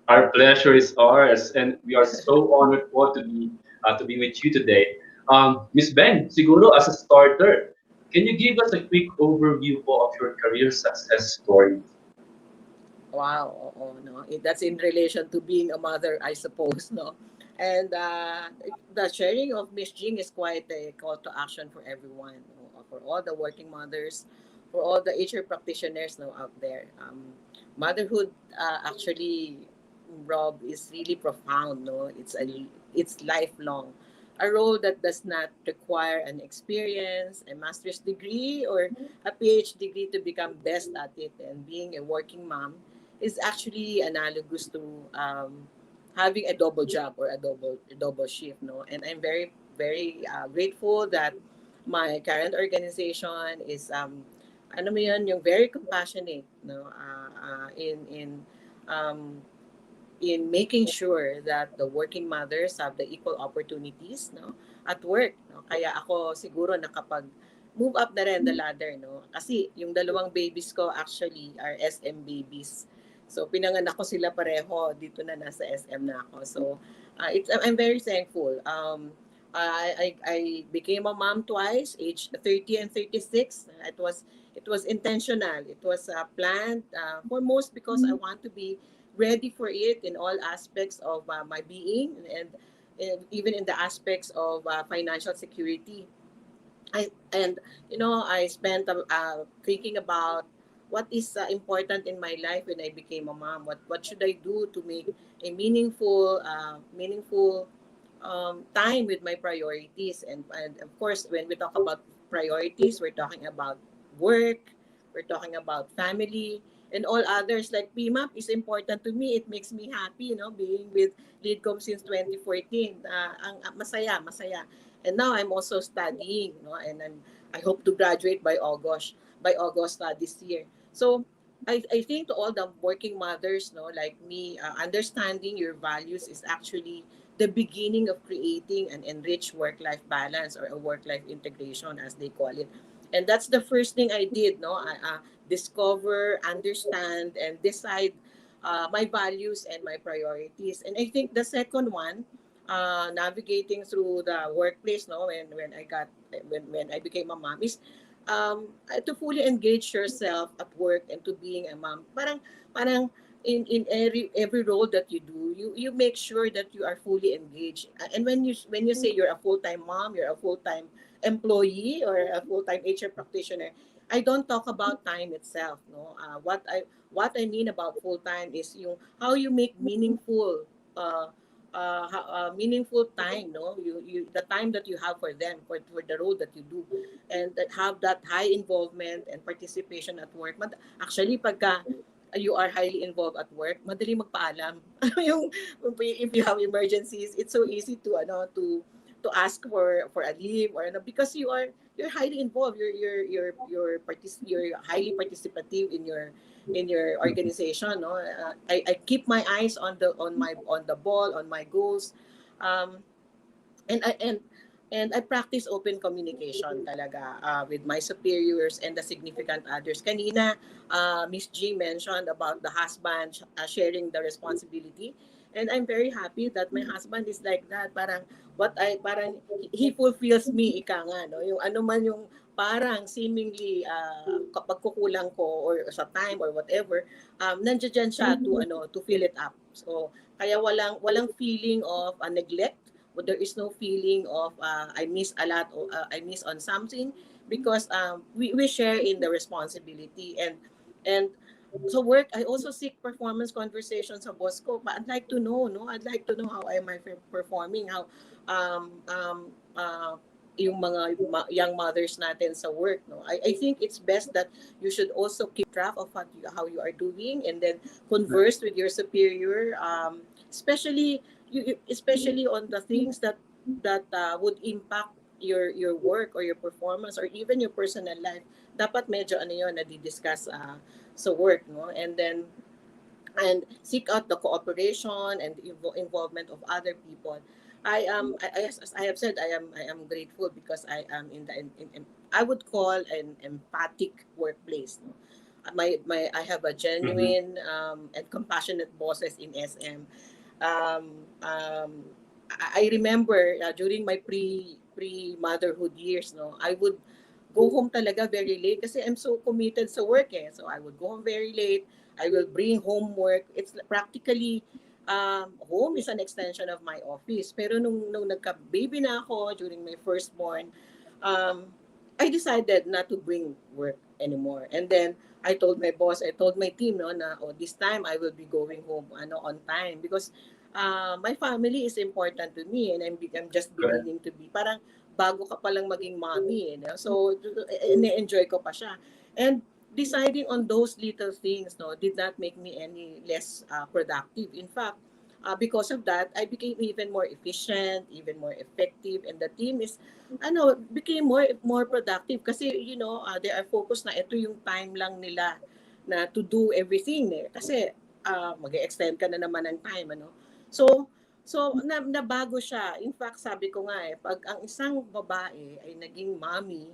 Our pleasure is ours, and we are so honored po to be with you today. Miss Ben, siguro as a starter, can you give us a quick overview po of your career success story? Wow, no. That's in relation to being a mother, I suppose, no. And the sharing of Miss Jing is quite a call to action for everyone, no? For all the working mothers, for all the HR practitioners, no, out there. Motherhood, actually, Rob, is really profound, no. It's lifelong. A role that does not require an experience, a master's degree, or a PhD degree to become best at it. And being a working mom is actually analogous to having a double job or a double shift, no. And I'm very grateful that my current organization is ano mo yun, yung very compassionate, no, um, in making sure that the working mothers have the equal opportunities, no, at work, no. Kaya ako siguro nakapag move up na rin the ladder, no, kasi yung dalawang babies ko actually are SM babies. So pinanganak ko sila pareho dito na nasa SM na ako. So I'm very thankful. I became a mom twice, age 30 and 36. It was intentional. It was planned, foremost because I want to be ready for it in all aspects of my being, and even in the aspects of financial security. And I spent thinking about what is important in my life when I became a mom. What should I do to make a meaningful time with my priorities? And of course, when we talk about priorities, we're talking about work, we're talking about family, and all others. Like PMAP is important to me. It makes me happy, being with Leadcom since 2014. Masaya, masaya. And now I'm also studying, and I hope to graduate by August this year. So I think to all the working mothers, like me, understanding your values is actually the beginning of creating an enriched work-life balance, or a work-life integration, as they call it. And that's the first thing I did, discover, understand, and decide my values and my priorities. And I think the second one, navigating through the workplace, when I became a mom, is to fully engage yourself at work and to being a mom. Parang in every role that you do, you make sure that you are fully engaged. And when you say you're a full-time mom, you're a full-time employee, or a full-time HR practitioner, I don't talk about time itself. No, what I mean about full-time is yung how you make uh, meaningful time. No, you the time that you have for them, for the role that you do, and that have that high involvement and participation at work. Actually, pagka you are highly involved at work, madali magpaalam. Yung if you have emergencies, it's so easy to ask for a leave, or because you're highly involved. You're highly participative in your organization. No, I keep my eyes on the ball, on my goals. Um, and I practice open communication talaga with my superiors and the significant others. Kanina, Miss G mentioned about the husband sharing the responsibility. And I'm very happy that my husband is like that. Parang he fulfills me, ika nga, no? Yung ano man yung parang seemingly kapag kukulang ko or sa time or whatever, nandiyan siya to fill it up. So kaya walang feeling of neglect, but there is no feeling of I miss a lot, or I miss on something, because we share in the responsibility. And so work, I also seek performance conversations sa boss ko. But I'd like to know, no? I'd like to know how am I performing, how yung mga young mothers natin sa work, no? I think it's best that you should also keep track of how you are doing, and then converse with your superior, especially especially on the things that would impact your work or your performance or even your personal life. Dapat medyo ano yun na discuss sa work, no? And seek out the cooperation and involvement of other people. As I have said, I am grateful because I am in I would call an empathic workplace, no? I have a Mhm. genuine and compassionate bosses in SM. I remember during my pre motherhood years, no, I would go home talaga very late kasi I'm so committed sa work, eh. So I would go home very late. I will bring homework. It's practically home is an extension of my office. Pero nung nagka-baby na ako during my firstborn, um, I decided not to bring work anymore. And then I told my boss, I told my team, no, na this time I will be going home on time, because my family is important to me, and I'm just Correct. beginning to be parang bago ka palang maging mommy, so ini-enjoy ko pa siya. And deciding on those little things, no, did not make me any less productive. In fact, because of that, I became even more efficient, even more effective, and the team is became more productive kasi they are focused na ito yung time lang nila na to do everything, eh. Kasi mag-extend ka na naman ng time, ano. So nabago siya. In fact, sabi ko nga, eh, pag ang isang babae ay naging mommy,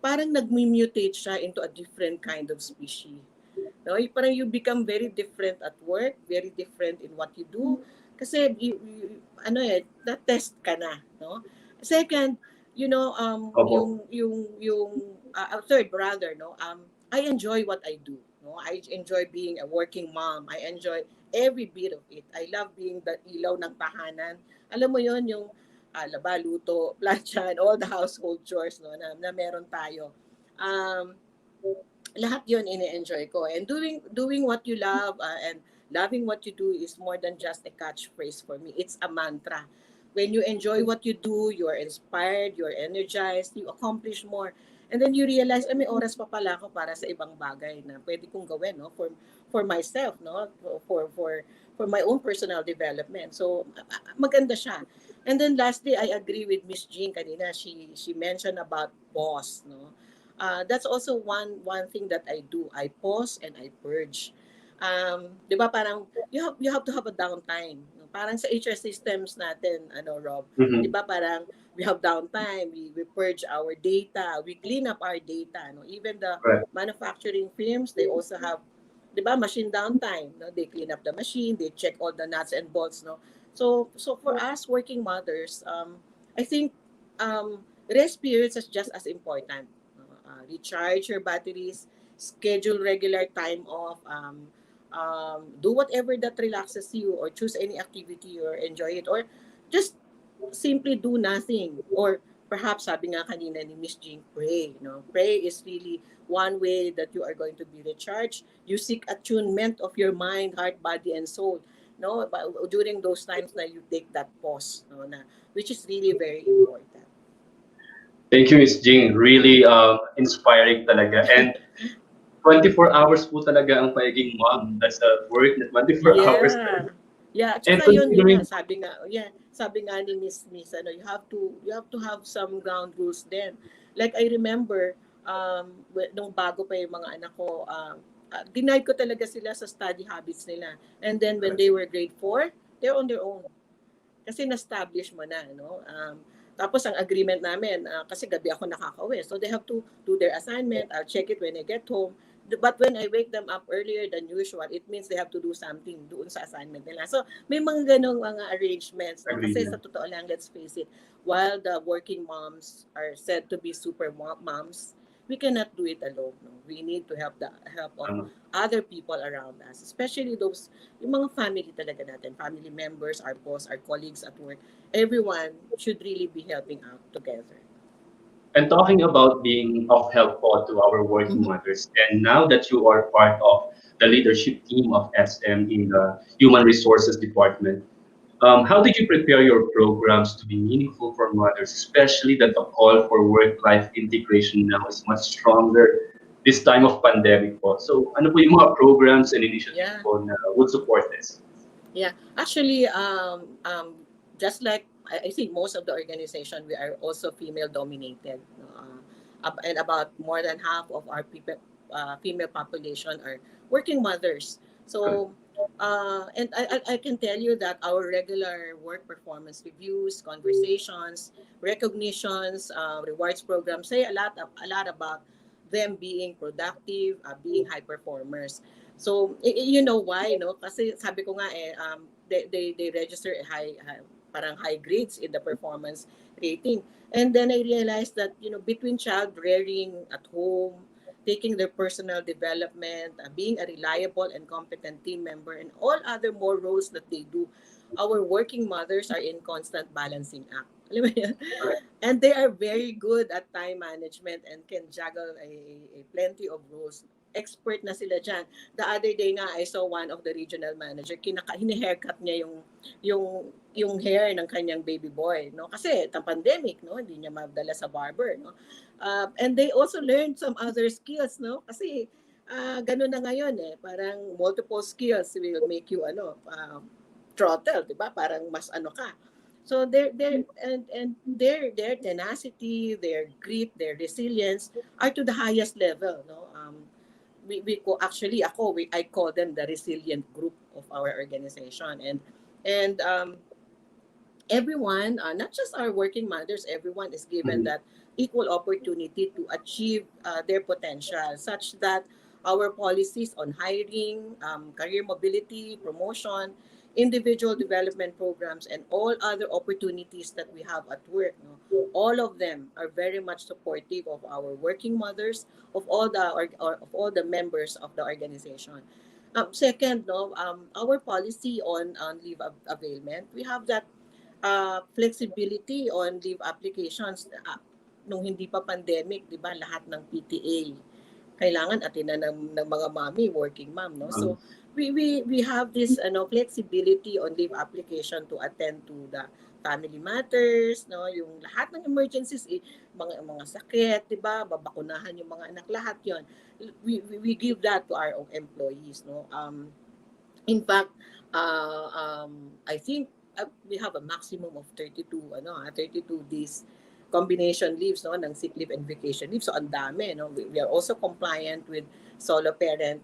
parang nagmu-mutate siya into a different kind of species. No, parang you become very different at work, very different in what you do, kasi na-test ka na, no? Second, Opo. yung third brother, no, I enjoy what I do. No, I enjoy being a working mom. I enjoy every bit of it. I love being the ilaw ng tahanan. Alam mo yon, yung laba, luto, plancha, and all the household chores, no, na meron tayo. Um, Lahat yon ini-enjoy ko. And doing what you love, and loving what you do is more than just a catchphrase for me. It's a mantra. When you enjoy what you do, you're inspired, you're energized, you accomplish more. And then you realize, may oras pa pala ako para sa ibang bagay na pwede kong gawin, no, for myself, no, for my own personal development. So maganda siya. And then lastly, I agree with Miss Jean kanina. She mentioned about pause, no. That's also one thing that I do. I pause and I purge. 'Di ba, parang you have to have a downtime. No? Parang sa HR systems natin, Rob, 'di Mhm. ba, parang we have downtime, we purge our data, we clean up our data, no? Even the Correct. manufacturing firms, they also have, 'di ba, machine downtime, no? They clean up the machine, they check all the nuts and bolts, no? So for us working mothers, I think rest periods is just as important. Recharge your batteries, schedule regular time off, do whatever that relaxes you, or choose any activity or enjoy it, or just simply do nothing. Or perhaps, sabi nga kanina ni Miss Jean, pray. Pray is really one way that you are going to be recharged. You seek attunement of your mind, heart, body, and soul. No, but during those times na you take that pause, no, which is really very important. Thank you, Miss Jing. Really inspiring talaga. And 24 hours po talaga ang pagiging mom. That's a work na 24 hours. Yeah. Yeah, And tsaka yun nga, considering, sabi nga ni Miss, you have to have some ground rules then. Like I remember, nung bago pa yung mga anak ko, denied ko talaga sila sa study habits nila. And then when they were grade 4, they're on their own. Kasi na-establish mo na, no? Tapos ang agreement namin, kasi gabi ako nakakauwi. So they have to do their assignment. I'll check it when I get home. But when I wake them up earlier than usual, it means they have to do something doon sa assignment nila. So may mga ganong mga arrangements. No? Kasi sa agreement. totoo lang, let's face it, while the working moms are said to be super moms, we cannot do it alone. No? We need to have the help of Tama. other people around us, especially those, yung mga family talaga natin, family members, our boss, our colleagues at work. Everyone should really be helping out together. And talking about being of help po to our working Mhm. mothers, and now that you are part of the leadership team of SM in the Human Resources Department, how did you prepare your programs to be meaningful for mothers, especially that the call for work-life integration now is much stronger this time of pandemic po? So ano po yung mga programs and initiatives Yeah. po na would support this? Yeah, actually, just like I think most of the organization, we are also female dominated, no? And about more than half of our people, female population are working mothers. So, and I can tell you that our regular work performance reviews, conversations, recognitions, rewards programs say a lot about them being productive, being high performers. So, you know why, no? Kasi sabi ko nga they register a parang high grades in the performance rating. And then I realized that, between child rearing at home, taking their personal development, being a reliable and competent team member, and all other more roles that they do, our working mothers are in constant balancing act. Alam mo yan? Correct. And they are very good at time management and can juggle a plenty of roles. Expert na sila dyan. The other day nga, I saw one of the regional manager, hini-haircut niya yung hair ng kanyang baby boy, no? Kasi the pandemic, no? Hindi niya madala sa barber, no? And they also learned some other skills, no? Kasi ganun na ngayon parang multiple skills will make you throttle, 'di ba? Parang mas ka. So their tenacity, their grit, their resilience are to the highest level, no? I call them the resilient group of our organization. And everyone, not just our working mothers, everyone is given Mhm. that equal opportunity to achieve their potential, such that our policies on hiring, career mobility, promotion individual development programs, and all other opportunities that we have at work. No? All of them are very much supportive of our working mothers, of all the members of the organization. Second, no, our policy on leave availment, we have that flexibility on leave applications. Nung hindi pa pandemic, di ba, lahat ng PTA kailangan atinan ng mga mommy, working mom, no? So we have this flexibility on leave application to attend to the family matters, no? Yung lahat ng emergencies, mga sakit, 'di ba? Babakunahan yung mga anak, lahat 'yon. We give that to our employees, no? In fact, I think we have a maximum of 32 days combination leaves, no, ng sick leave and vacation leave. So ang dami, no. We are also compliant with solo parent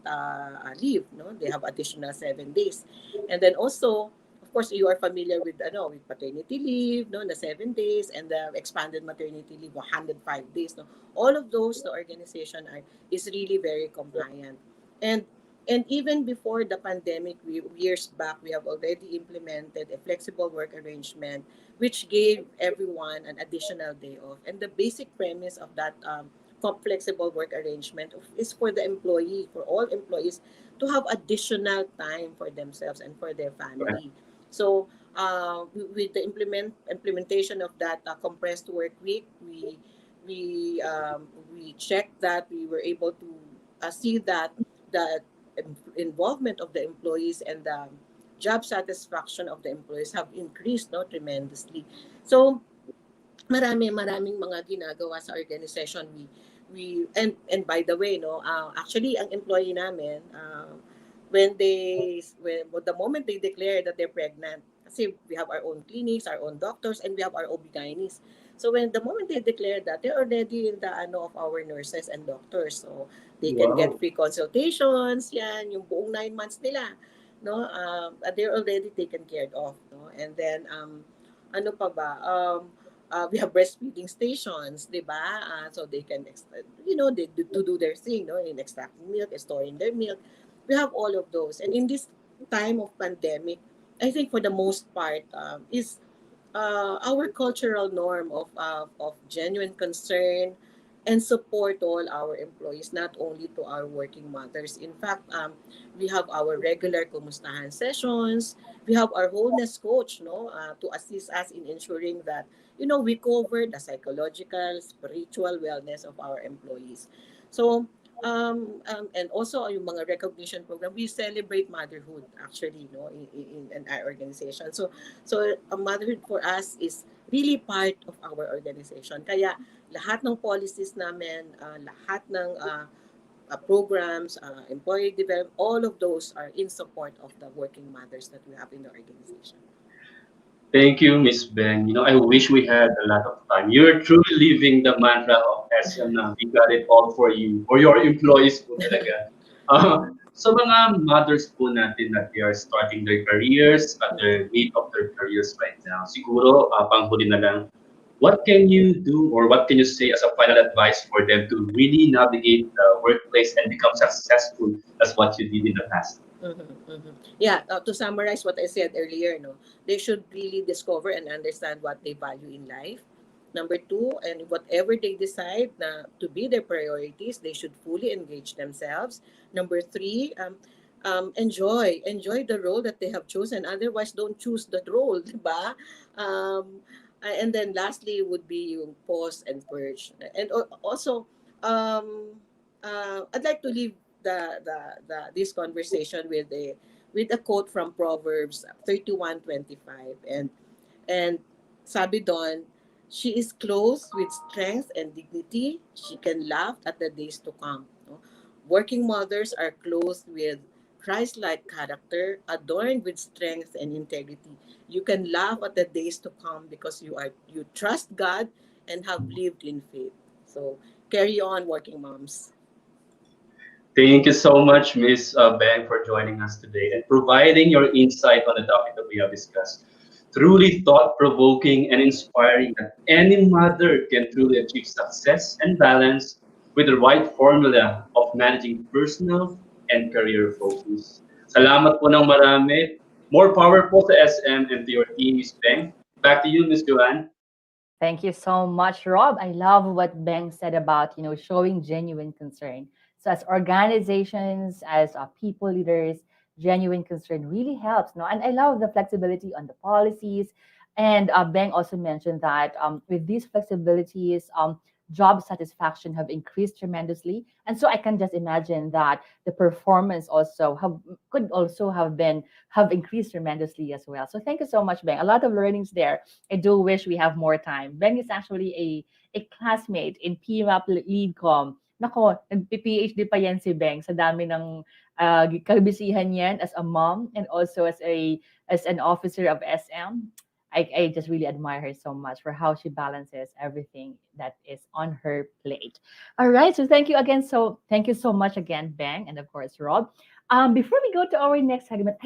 leave, no. They have additional 7 days. And then also, of course, you are familiar with with paternity leave, no, na 7 days, and the expanded maternity leave 105 days, no. All of those, the organization is really very compliant. And even before the pandemic, years back, we have already implemented a flexible work arrangement, which gave everyone an additional day off. And the basic premise of that flexible work arrangement is for the employee, for all employees, to have additional time for themselves and for their family. So with the implementation of that compressed work week, we checked that we were able to see that the involvement of the employees and the job satisfaction of the employees have increased, no, tremendously. So maraming mga ginagawa sa organization. And by the way, no, actually ang employee namin, when the moment they declare that they're pregnant, kasi we have our own clinics, our own doctors, and we have our OB-GYNs. So the moment they declare that, they're already in the of our nurses and doctors. So they can get free consultations, yan, yung buong 9 months nila, no? They're already taken care of, no? And then ano pa ba? We have breastfeeding stations, di ba? So they can to do their thing, no, in extracting milk, storing their milk. We have all of those. And in this time of pandemic, I think for the most part is our cultural norm of genuine concern and support to all our employees, not only to our working mothers. In fact, we have our regular kumustahan sessions. We have our wholeness coach, no, to assist us in ensuring that we cover the psychological, spiritual wellness of our employees. So and also yung mga recognition program, we celebrate motherhood actually, no, in our organization. So motherhood for us is really part of our organization. Kaya lahat ng policies namin, lahat ng programs, employee development, all of those are in support of the working mothers that we have in the organization. Thank you, Miss Ben. I wish we had a lot of time. You're truly living the mantra of SM na we got it all for you, for your employees po talaga. So mga mothers po natin that they are starting their careers at the mid of their careers right now, siguro panghuli na lang, what can you do or what can you say as a final advice for them to really navigate the workplace and become successful as what you did in the past? Yeah, to summarize what I said earlier, no, they should really discover and understand what they value in life. Number 2, and whatever they decide to be their priorities, they should fully engage themselves. Number 3, enjoy the role that they have chosen. Otherwise, don't choose that role, diba? And then lastly would be yung pause and purge. And also, I'd like to leave this conversation with a quote from Proverbs 31:25, and sabi doon, she is clothed with strength and dignity. She can laugh at the days to come. No? Working mothers are clothed with Christ-like character, adorned with strength and integrity. You can laugh at the days to come because you trust God and have lived in faith. So carry on, working moms. Thank you so much, Miss Ben, for joining us today and providing your insight on the topic that we have discussed. Truly thought-provoking and inspiring that any mother can truly achieve success and balance with the right formula of managing personal and career focus. Salamat po ng marami, More power po sa SM and to your team, Miss Beng. Back to you, Miss Joanne. Thank you so much, Rob. I love what Ben said about, showing genuine concern. So as organizations, as people leaders, genuine concern really helps. No, and I love the flexibility on the policies. And Ben also mentioned that with these flexibilities, job satisfaction have increased tremendously. And so I can just imagine that the performance also could also have increased tremendously as well. So thank you so much, Ben. A lot of learnings there. I do wish we have more time. Ben is actually a classmate in PMAP Leadcom. Nako, nag-PhD pa yan si Beng sa dami ng kabisihan yan as a mom and also as an officer of SM. I just really admire her so much for how she balances everything that is on her plate. All right, so thank you again. So thank you so much again, Bang, and of course, Rob. Before we go to our next segment,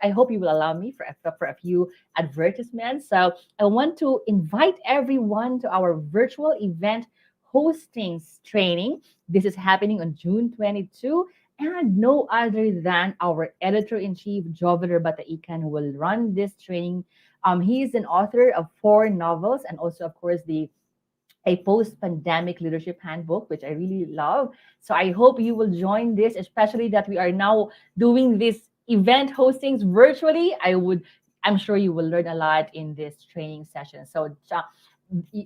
I hope you will allow me for a few advertisements. So I want to invite everyone to our virtual event hostings training. This is happening on June 22, and no other than our editor-in-chief, Joveler Bataikan, who will run this training. He is an author of 4 novels and also, of course, a post-pandemic leadership handbook, which I really love. So I hope you will join this, especially that we are now doing this event hostings virtually. I'm sure you will learn a lot in this training session. So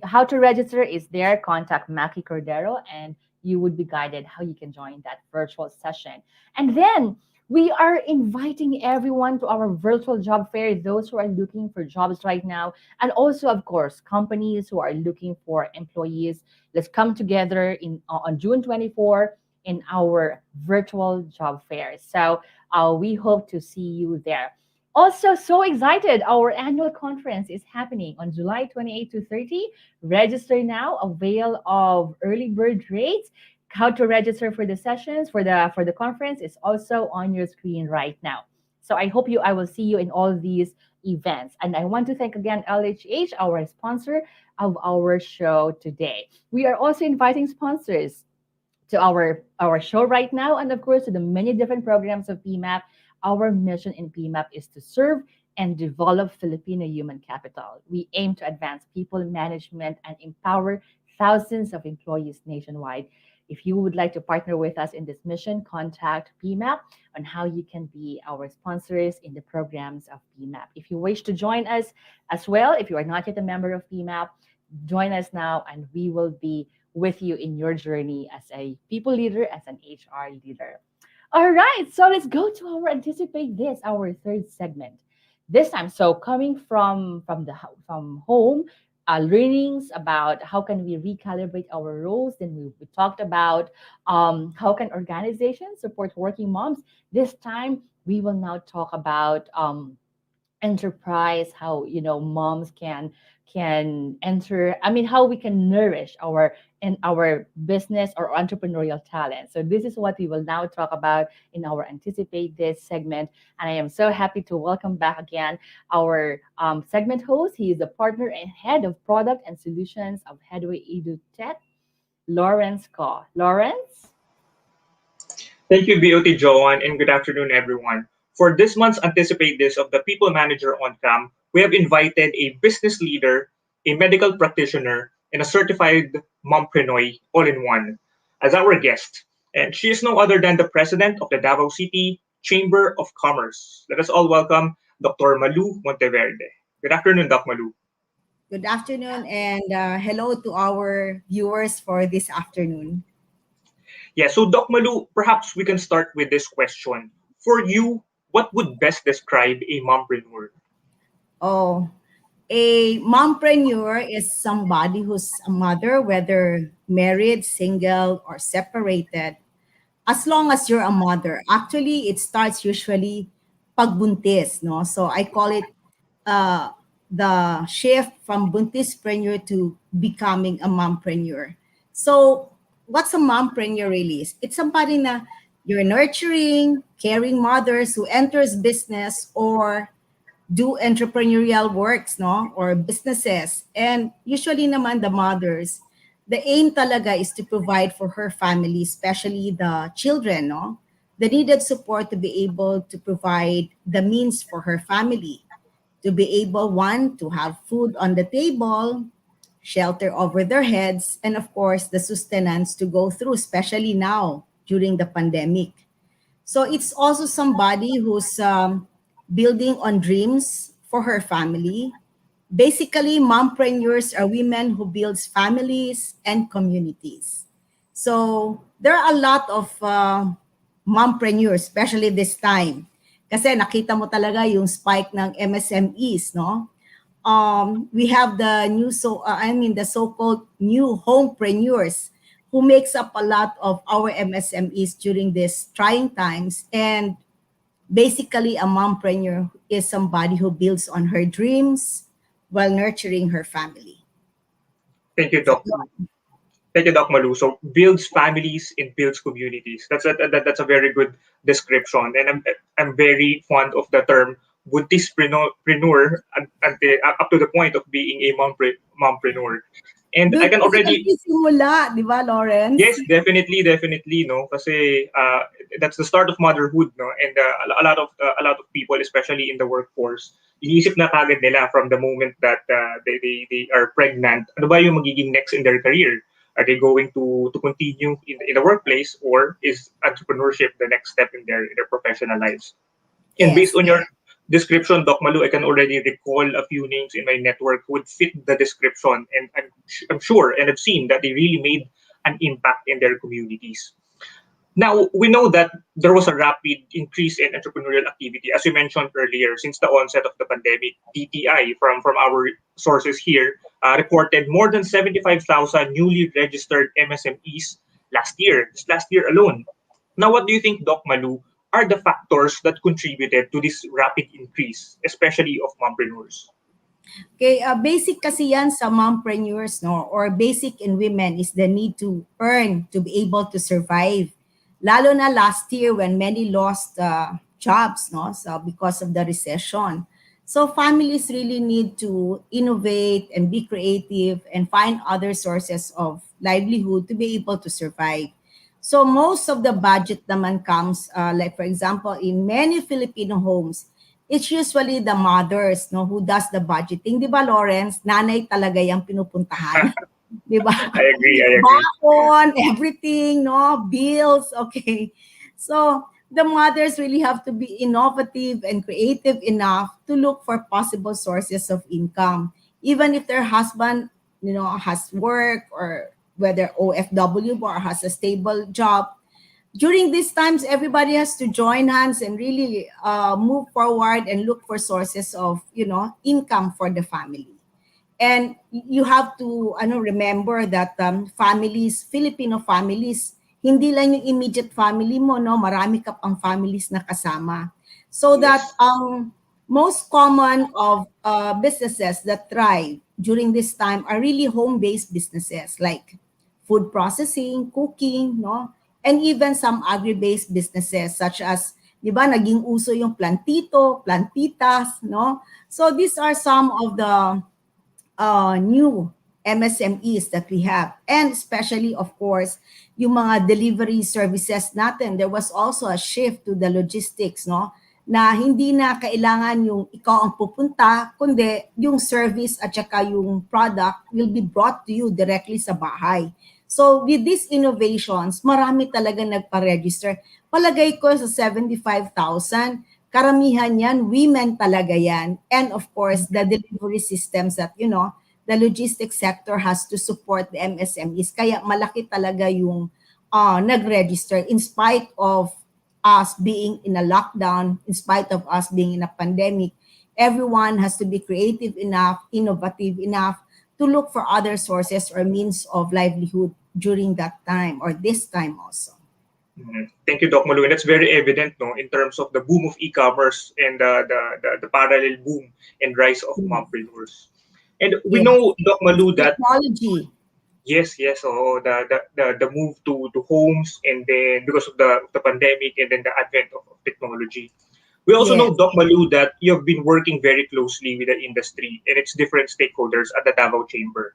how to register is there. Contact Maki Cordero and you would be guided how you can join that virtual session. And then we are inviting everyone to our virtual job fair, those who are looking for jobs right now, and also, of course, companies who are looking for employees. Let's come together on June 24 in our virtual job fair. So we hope to see you there. Also, so excited. Our annual conference is happening on July 28 to 30. Register now, avail of early bird rates. How to register for the sessions for the conference is also on your screen right now. So I will see you in all these events. And I want to thank again LHH, our sponsor of our show today. We are also inviting sponsors to our show right now, and of course to the many different programs of PMAP. Our mission in PMAP is to serve and develop Filipino human capital. We aim to advance people management and empower thousands of employees nationwide. If you would like to partner with us in this mission, contact PMAP on how you can be our sponsors in the programs of PMAP. If you wish to join us as well, if you are not yet a member of PMAP, join us now and we will be with you in your journey as a people leader, as an HR leader. All right, so let's go to our Anticipate This, our third segment. This time, so coming from home, learnings about how can we recalibrate our roles. Then we talked about how can organizations support working moms. This time, we will now talk about enterprise, how moms can enter, how we can nourish our business or entrepreneurial talent. So this is what we will now talk about in our Anticipate This segment. And I am so happy to welcome back again our segment host. He is the partner and head of product and solutions of Headway EduTech, Lawrence Kaw. Lawrence? Thank you, BOT Joanne, and good afternoon, everyone. For this month's Anticipate This of the People Manager on Cam, we have invited a business leader, a medical practitioner, and a certified mompreneur all in one as our guest. And she is no other than the president of the Davao City Chamber of Commerce. Let us all welcome Dr. Malu Monteverde. Good afternoon, Doc Malu. Good afternoon and hello to our viewers for this afternoon. Yeah, so Doc Malu, perhaps we can start with this question. For you, what would best describe a mompreneur? Oh, a mompreneur is somebody who's a mother, whether married, single, or separated. As long as you're a mother, actually, it starts usually pagbuntis, no? So I call it uh, the shift from buntispreneur to becoming a mompreneur. So what's a mompreneur really is? It's somebody na you're nurturing, caring mothers who enters business or do entrepreneurial works, no? Or businesses. And usually naman the mothers, the aim talaga is to provide for her family, especially the children, no? the needed support to be able to provide the means for her family, to be able, one, to have food on the table, shelter over their heads, and of course, the sustenance to go through, especially now during the pandemic. So it's also somebody who's building on dreams for her family. Basically, mompreneurs are women who builds families and communities. So there are a lot of mompreneurs, especially this time. Kasi nakita mo talaga yung spike ng MSMEs, no? We have the new the so-called new homepreneurs who makes up a lot of our MSMEs during these trying times. And basically, a mompreneur is somebody who builds on her dreams while nurturing her family. Thank you, Doc. Thank you, Doc Malu. So builds families and builds communities. That's a very good description, and I'm very fond of the term Buddhistpreneur up to the point of being a mompreneur. And I can already simula, di ba, Lawrence? yes, definitely, no, kasi that's the start of motherhood, no, and a lot of people, especially in the workforce, iniisip na kagad nila from the moment that they are pregnant. Ano ba yung magiging next in their career? Are they going to continue in the workplace, or is entrepreneurship the next step in their professional lives? And Yes. based on your description, Doc Malu, I can already recall a few names in my network who would fit the description, and I'm sure and I've seen that they really made an impact in their communities. Now, we know that there was a rapid increase in entrepreneurial activity, as you mentioned earlier, since the onset of the pandemic. DTI, from our sources here, reported more than 75,000 newly registered MSMEs just last year alone. Now, what do you think, Doc Malu, are the factors that contributed to this rapid increase, especially of mompreneurs? Okay, basic kasi yan sa mompreneurs, no, or basic in women is the need to earn to be able to survive. Lalo na last year when many lost jobs, no, so because of the recession. So families really need to innovate and be creative and find other sources of livelihood to be able to survive. So most of the budget naman comes, like for example, in many Filipino homes, it's usually the mothers, no, who does the budgeting. Di ba, Lawrence? Nanay talaga yung pinupuntahan. Di ba? I agree. Baon, everything, no? Bills, okay. So the mothers really have to be innovative and creative enough to look for possible sources of income. Even if their husband, has work, or whether OFW or has a stable job, during these times, everybody has to join hands and really move forward and look for sources of, income for the family. And you have to remember that Filipino families, hindi lang yung immediate family mo, no? Marami ka pang families na kasama. So that most common of businesses that thrive during this time are really home-based businesses like food processing, cooking, no? And even some agri-based businesses such as, di ba, naging uso yung plantito, plantitas, no? So these are some of the new MSMEs that we have. And especially, of course, yung mga delivery services natin. There was also a shift to the logistics, no? Na hindi na kailangan yung ikaw ang pupunta, kundi yung service at saka yung product will be brought to you directly sa bahay. So with these innovations, marami talaga nagpa-register. Palagay ko sa 75,000, karamihan yan, women talaga yan. And of course, the delivery systems that, the logistics sector has to support the MSMEs. Kaya malaki talaga yung nag-register in spite of us being in a lockdown, in spite of us being in a pandemic. Everyone has to be creative enough, innovative enough to look for other sources or means of livelihood during that time or this time also. Thank you, Doc Malu. And that's very evident, no, in terms of the boom of e-commerce and the parallel boom and rise of mompreneurs. And we know, Doc Malu, that technology. Yes. So the move to homes, and then because of the pandemic and then the advent of technology. We also know, Doc Malu, that you have been working very closely with the industry and its different stakeholders at the Davao Chamber.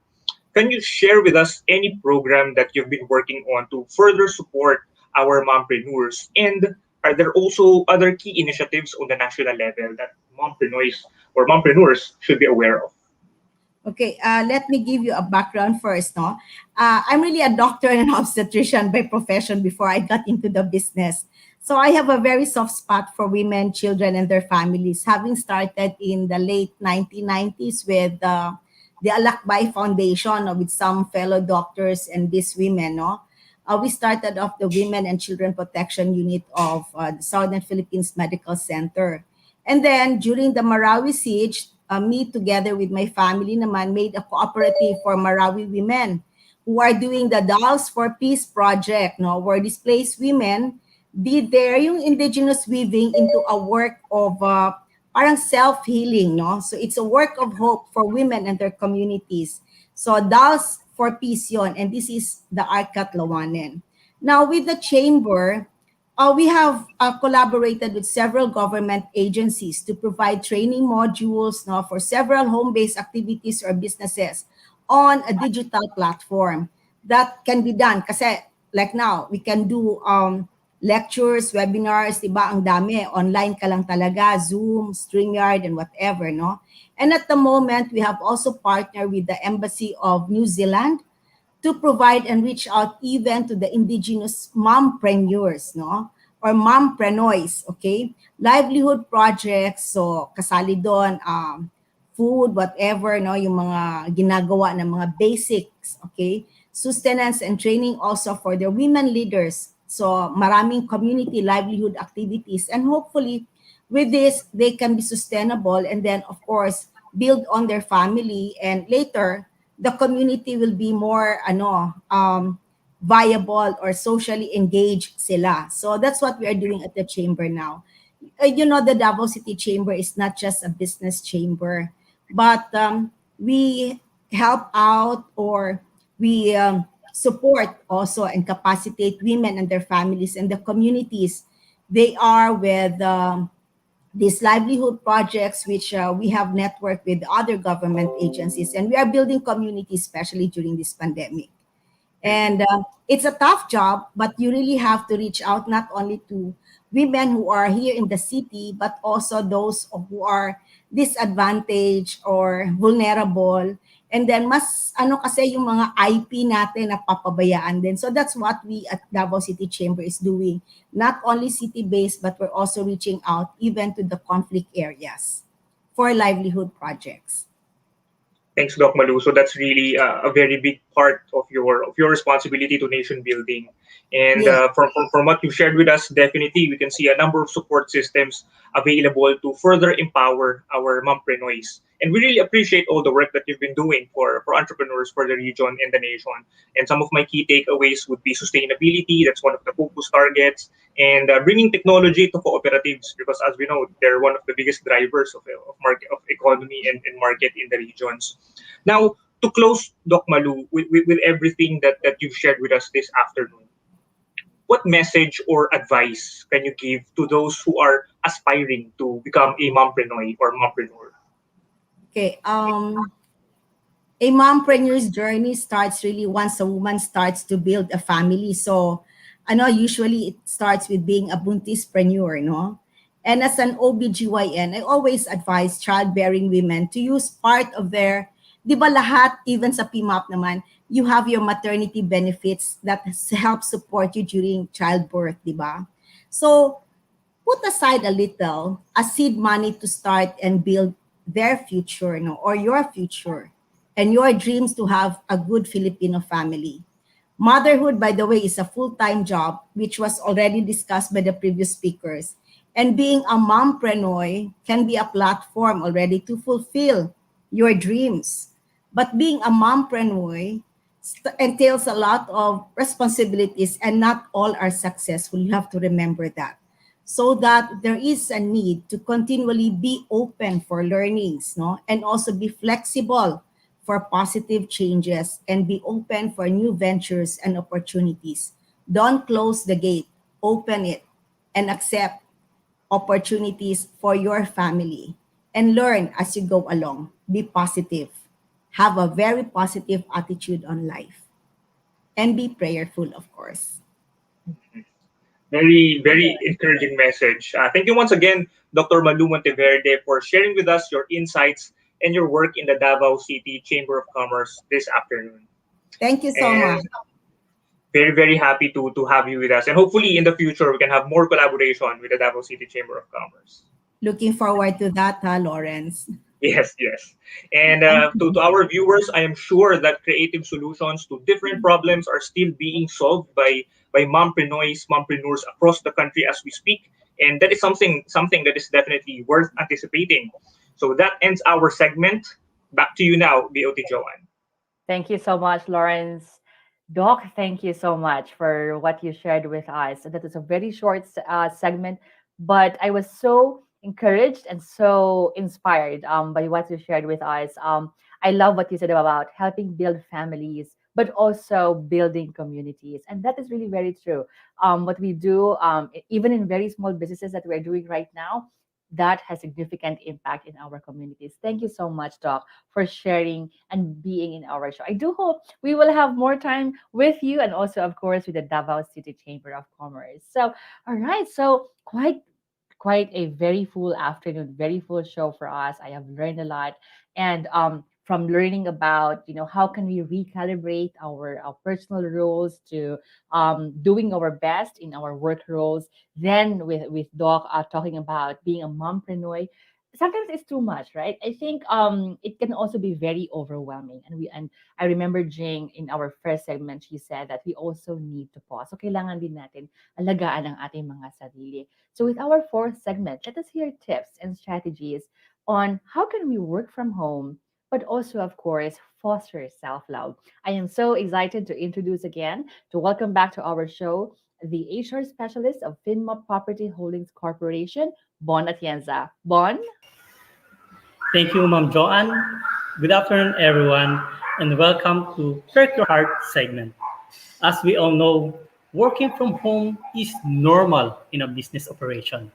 Can you share with us any program that you've been working on to further support our mompreneurs? And are there also other key initiatives on the national level that mompreneurs or mompreneurs should be aware of? Okay, let me give you a background first. No, I'm really a doctor and an obstetrician by profession before I got into the business. So I have a very soft spot for women, children, and their families. Having started in the late 1990s with the Alakbay Foundation, with some fellow doctors and these women, no, we started off the Women and Children Protection Unit of the Southern Philippines Medical Center. And then during the Marawi siege, me together with my family naman made a cooperative for Marawi women who are doing the Dolls for Peace project, no, where displaced women did their yung indigenous weaving into a work of parang self-healing, no? So it's a work of hope for women and their communities. So Dolls for Peace yon, and this is the Arcat Lawanen. Now with the chamber, we have collaborated with several government agencies to provide training modules, no, for several home-based activities or businesses on a digital platform that can be done. Kasi like now, we can do lectures, webinars, diba? Ang dami. Online ka lang talaga, Zoom, StreamYard, and whatever, no? And at the moment, we have also partnered with the Embassy of New Zealand to provide and reach out even to the indigenous mompreneurs, no? Or mompreneurs, okay? Livelihood projects, so kasali doon, food, whatever, no? Yung mga ginagawa ng mga basics, okay? Sustenance and training also for their women leaders. So maraming community livelihood activities. And hopefully, with this, they can be sustainable and then, of course, build on their family and later, the community will be more viable or socially engaged sila. So that's what we are doing at the chamber now. The Davao City Chamber is not just a business chamber, but we help out or we support also and capacitate women and their families and the communities they are with these livelihood projects, which we have networked with other government agencies, and we are building communities, especially during this pandemic. And it's a tough job, but you really have to reach out not only to women who are here in the city, but also those who are disadvantaged or vulnerable. And then mas kasi yung mga IP natin napapabayaan din. So that's what we at Davao City Chamber is doing. Not only city-based, but we're also reaching out even to the conflict areas for livelihood projects. Thanks, Doc Malu. So that's really a very big part of your responsibility to nation building. And Yeah. From what you shared with us, definitely we can see a number of support systems available to further empower our mompreneurs. And we really appreciate all the work that you've been doing for entrepreneurs for the region and the nation. And some of my key takeaways would be sustainability. That's one of the focus targets. And bringing technology to cooperatives, because as we know, they're one of the biggest drivers of market of economy and market in the regions. Now, to close, Doc Malu, with everything that you've shared with us this afternoon, what message or advice can you give to those who are aspiring to become a mompreneur or mompreneur? Okay. A mompreneur's journey starts really once a woman starts to build a family. So, I know usually it starts with being a buntispreneur, no? And as an OBGYN, I always advise childbearing women to use part of their, di ba lahat, even sa PMAP naman, you have your maternity benefits that help support you during childbirth, di ba? So, put aside a little, a seed money to start and build their future, no, or your future, and your dreams to have a good Filipino family. Motherhood, by the way, is a full-time job, which was already discussed by the previous speakers. And being a mompreneur can be a platform already to fulfill your dreams. But being a mompreneur entails a lot of responsibilities, and not all are successful. You have to remember that. So that there is a need to continually be open for learnings, no? And also be flexible for positive changes and be open for new ventures and opportunities. Don't close the gate, open it, and accept opportunities for your family. And learn as you go along. Be positive. Have a very positive attitude on life. And be prayerful, of course. Very, very encouraging message. Thank you once again, Dr. Malu Monteverde, for sharing with us your insights and your work in the Davao City Chamber of Commerce this afternoon. Thank you so And much. very, very happy to have you with us. And hopefully in the future, we can have more collaboration with the Davao City Chamber of Commerce. Looking forward to that, Lawrence. Yes, yes. And Thank to you. our viewers, I am sure that creative solutions to different problems are still being solved by mompreneurs across the country as we speak. And that is something that is definitely worth anticipating. So that ends our segment. Back to you now, BOT Joanne. Thank you so much, Lawrence. Doc, thank you so much for what you shared with us. That is a very short segment, but I was so encouraged and so inspired by what you shared with us. I love what you said about helping build families, but also building communities. And that is really very true. What we do, even in very small businesses that we're doing right now, that has significant impact in our communities. Thank you so much, Doc, for sharing and being in our show. I do hope we will have more time with you and also, of course, with the Davao City Chamber of Commerce. So, all right. So, quite a very full afternoon, very full show for us. I have learned a lot, and from learning about how can we recalibrate our personal roles to doing our best in our work roles. Then with Doc talking about being a mompreneur. Sometimes it's too much, right? I think it can also be very overwhelming. And I remember Jing in our first segment, she said that we also need to pause. So kailangan din natin alagaan ang ating mga sarili. So with our fourth segment, let us hear tips and strategies on how can we work from home, but also, of course, foster self-love. I am so excited to introduce again, to welcome back to our show, the HR specialist of Finma Property Holdings Corporation, Bon Atienza. Bon? Thank you, Ma'am Joanne. Good afternoon, everyone, and welcome to Perk Your Heart segment. As we all know, working from home is normal in a business operation.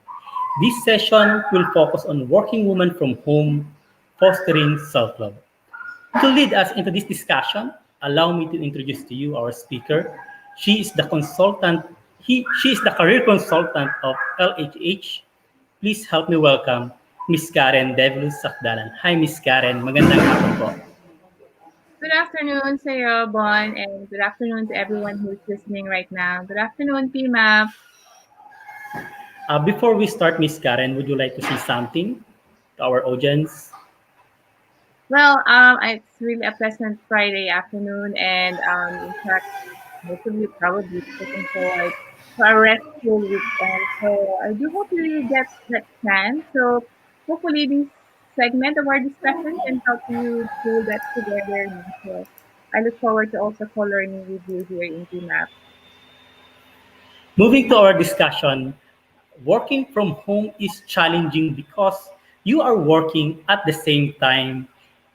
This session will focus on working women from home, fostering self-love. To lead us into this discussion, allow me to introduce to you our speaker. She is the consultant. She is the career consultant of LHH. Please help me welcome Miss Karen Devilus Sakdalan. Hi, Miss Karen. Magandang hapon po. Good afternoon sa'yo, Bon, and good afternoon to everyone who's listening right now. Good afternoon, PMAP. Before we start, Miss Karen, would you like to say something to our audience? Well, it's really a pleasant Friday afternoon, and in fact, most of you probably looking forward to a restful weekend. So I do hope you get that chance. So hopefully this segment of our discussion can help you pull that together. So I look forward to also co-learning with you here in PMAP. Moving to our discussion, working from home is challenging because you are working at the same time,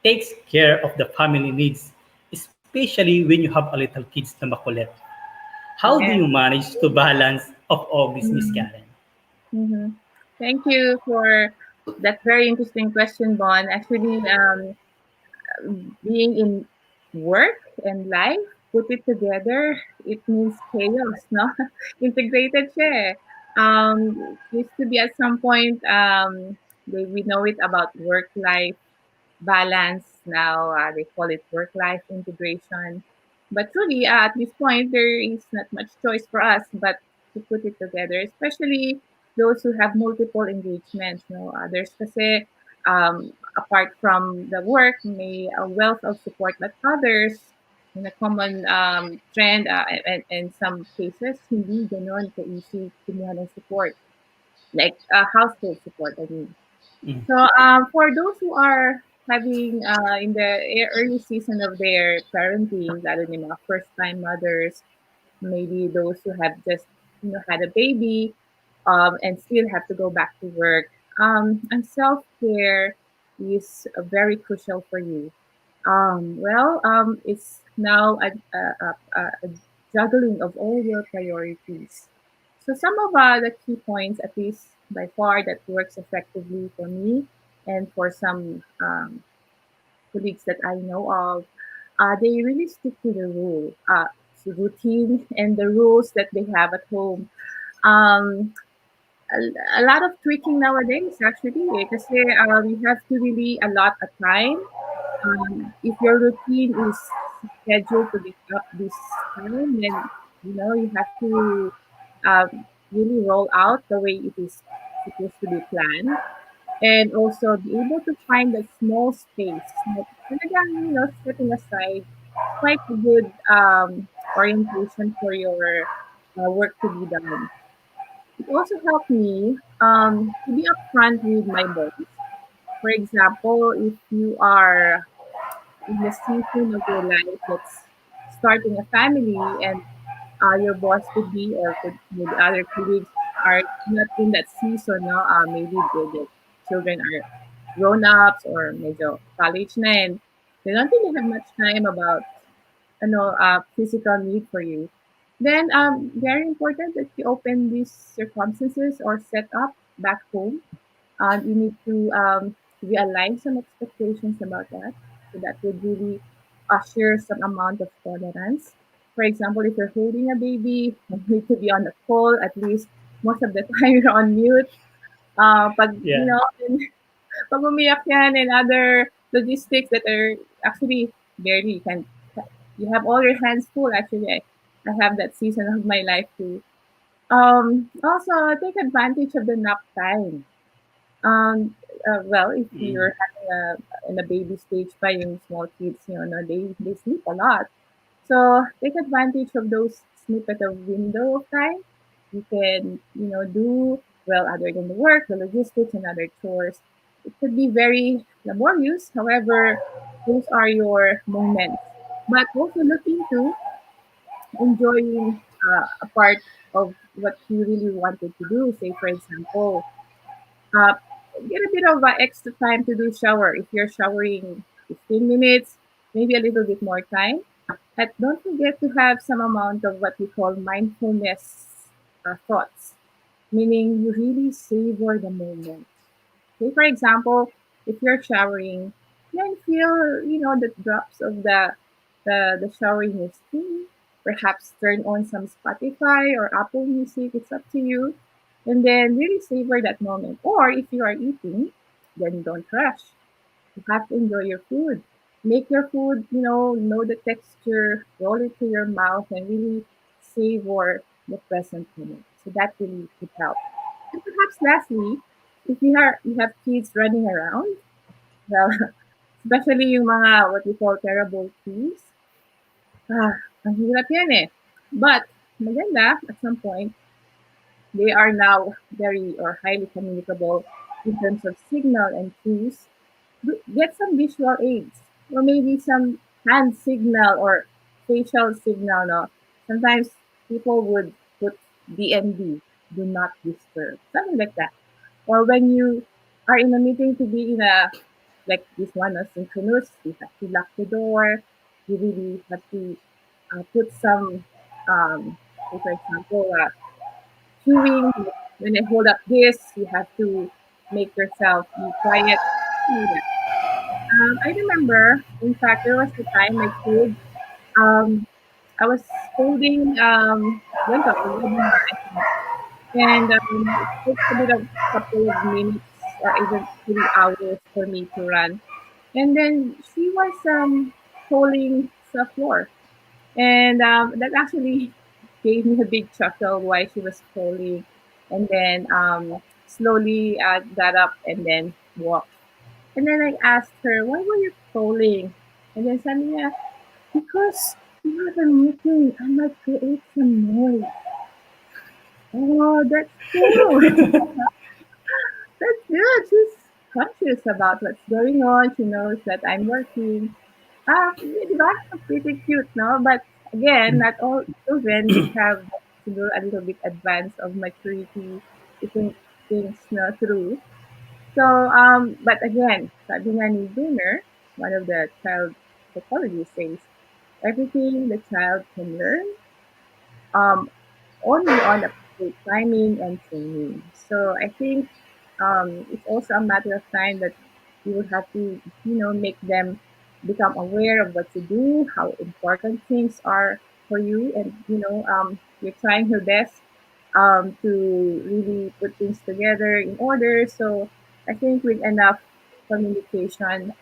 takes care of the family needs, especially when you have a little kids na makulit. How do Yeah. you manage to balance of all this, Miss Mhm. Karen? Mm-hmm. Thank you for that very interesting question, Bon. Actually, being in work and life, put it together, it means chaos, no? Integrated siya eh. Used to be at some point, we know it about work-life balance. Now they call it work-life integration. But truly, at this point, there is not much choice for us but to put it together, especially those who have multiple engagements. No, others kasi apart from the work, may a wealth of support, but others in a common trend and some cases hindi ganon ka-easy kumuha ng support like household support. I mean, Mm. so for those who are having in the early season of their parenting, lalo na yung mga first-time mothers, maybe those who have just had a baby and still have to go back to work, and self-care is very crucial for you. It's now a juggling of all your priorities. So some of the key points, at least by far, that works effectively for me and for some colleagues that I know of, they really stick to the rule, to routine and the rules that they have at home. Um, a lot of tweaking nowadays, actually, kasi you have to really allot a time. If your routine is scheduled to be up this time, then you have to really roll out the way it is supposed to be planned, and also be able to find a small space. Like, talagang, setting aside quite a good orientation for your work to be done. It also helped me to be upfront with my boss. For example, if you are in a season of your life that's starting a family, and your boss could be, or could maybe other colleagues are not in that season, no? Maybe the children are grown ups or medyo college na, and they don't really have much time about physical need for you. Then very important that you open these circumstances or set up back home. You need to realign some expectations about that. So that would really usher some amount of tolerance. For example, if you're holding a baby, you need to be on the call at least most of the time you're on mute. Pag, Yeah. pag umiyak yan and other logistics that are actually barely you have all your hands full. Actually, I have that season of my life too. Also take advantage of the nap time. Well, if Mm. you're having in a baby stage pa yung small kids, no, they sleep a lot. So take advantage of those snippet of window of time. You can, do well other than the work, the logistics, and other chores. It could be very laborious. However, those are your moments. But also look into enjoying a part of what you really wanted to do. Say, for example, uh, get a bit of extra time to do shower. If you're showering 15 minutes, maybe a little bit more time. And don't forget to have some amount of what we call mindfulness thoughts, meaning you really savor the moment. Say, for example, if you're showering, then feel, the drops of the showering mist. Perhaps turn on some Spotify or Apple Music. It's up to you. And then really savor that moment. Or if you are eating, then don't rush. You have to enjoy your food. Make your food, know the texture, roll it to your mouth, and really savor the present moment. So that really could help. And perhaps lastly, if you have kids running around, well, especially yung mga what we call terrible twos, ang hirap yan eh. But maganda at some point, they are now very or highly communicable in terms of signal and cues. Get some visual aids or maybe some hand signal or facial signal. No? Sometimes people would put DND, do not disturb, something like that. Or when you are in a meeting to be in a like this one, a synchronous, you have to lock the door. You really have to put some, say for example, chewing. When I hold up this, you have to make yourself be quiet. Something like that. I remember, in fact, there was a time my kid, um, I was holding ganito, a webinar, I think. And it takes a bit of couple of minutes or even 3 hours for me to run. And then she was falling the floor. And that actually gave me a big chuckle why she was falling. And then slowly got up and then walked. And then I asked her, why were you falling? And then sabi niya, because you have a meeting. I might create some noise. Oh, that's cool. That's good. She's conscious about what's going on. She knows that I'm working. Di ba? Pretty cute, no? But again, not all children have to do a little bit advance of maturity to think things through. So, but again, sabi nga ni Bruner, one of the child psychologists says, everything the child can learn um, only on appropriate timing and training. So I think it's also a matter of time that you will have to, make them become aware of what to do, how important things are for you, and you're trying your best to really put things together in order. So I think with enough communication,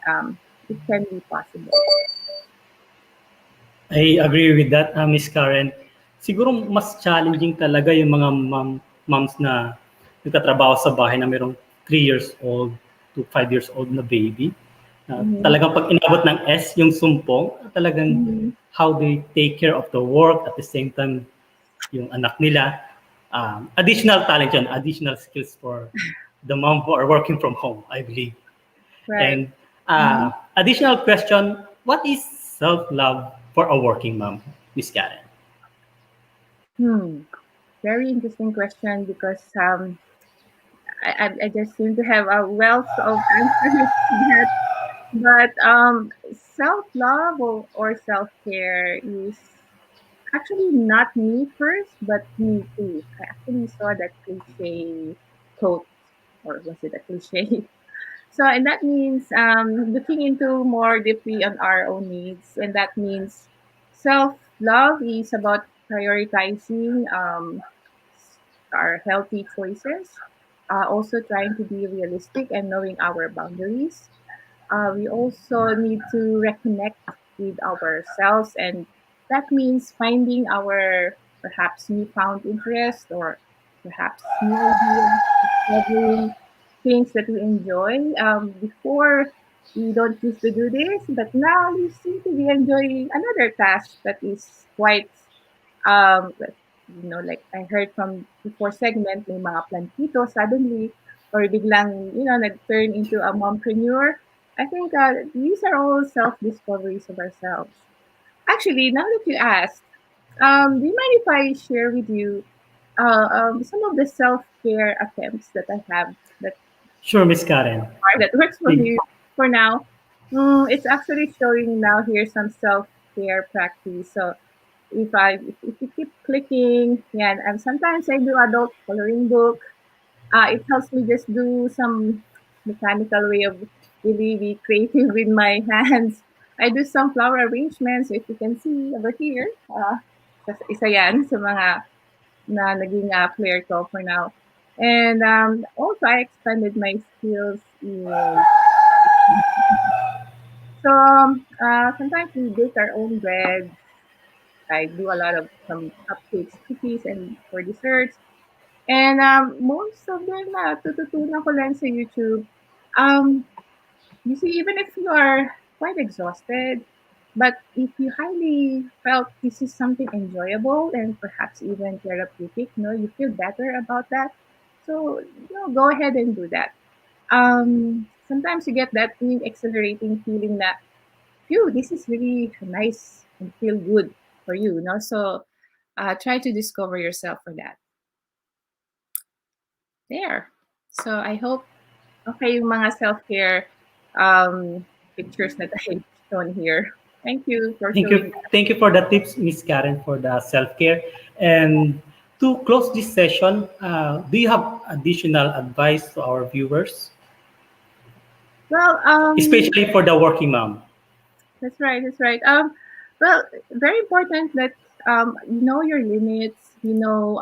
it can be possible. I agree with that, Miss Karen. Siguro mas challenging talaga yung mga moms na nagtatrabaho sa bahay na mayroong 3 years old to 5 years old na baby. Talagang pag inabot ng S yung sumpong, talagang how they take care of the work at the same time yung anak nila. Additional talent yun, additional skills for the mom who are working from home, I believe. Right. And additional question, what is self-love for a working mom, Miss Karen? Very interesting question because I just seem to have a wealth of answers to that. But self-love or self-care is actually not me first, but me too. I actually saw that cliche quote, or was it a cliche? So, and that means looking into more deeply on our own needs, and that means self love is about prioritizing our healthy choices, also trying to be realistic and knowing our boundaries. We also need to reconnect with ourselves, and that means finding our perhaps newfound interest or perhaps new ideas, discovering things that we enjoy. Before, we don't used to do this, but now we seem to be enjoying another task that is quite, like I heard from before segment, may mga plantito suddenly, or biglang, nag-turn into a mompreneur. I think these are all self-discoveries of ourselves. Actually, now that you asked, do you mind if I share with you some of the self-care attempts that I have that Sure, Miss Karen. that works for me for now? It's actually showing now here some self-care practice. So if you keep clicking, yeah, and sometimes I do adult coloring book. It helps me just do some mechanical way of really be creative with my hands. I do some flower arrangements. If you can see over here, isa yan sa mga na naging player ko for now. And also, I expanded my skills in. So sometimes we bake our own bread. I do a lot of some cupcakes, cookies, and for desserts. And most of them tututunan ko lang sa YouTube. You see, even if you are quite exhausted, but if you highly felt this is something enjoyable and perhaps even therapeutic, you feel better about that. So, go ahead and do that. Sometimes you get that exhilarating feeling that, phew, this is really nice and feel good for you, So, try to discover yourself for that. There. So I hope okay yung mga self-care pictures that I've shown here. Thank you for showing. Thank you for the tips, Miss Karen, for the self-care. And to close this session, do you have additional advice to our viewers? Well, especially for the working mom. That's right. Well, very important that you know your limits. You know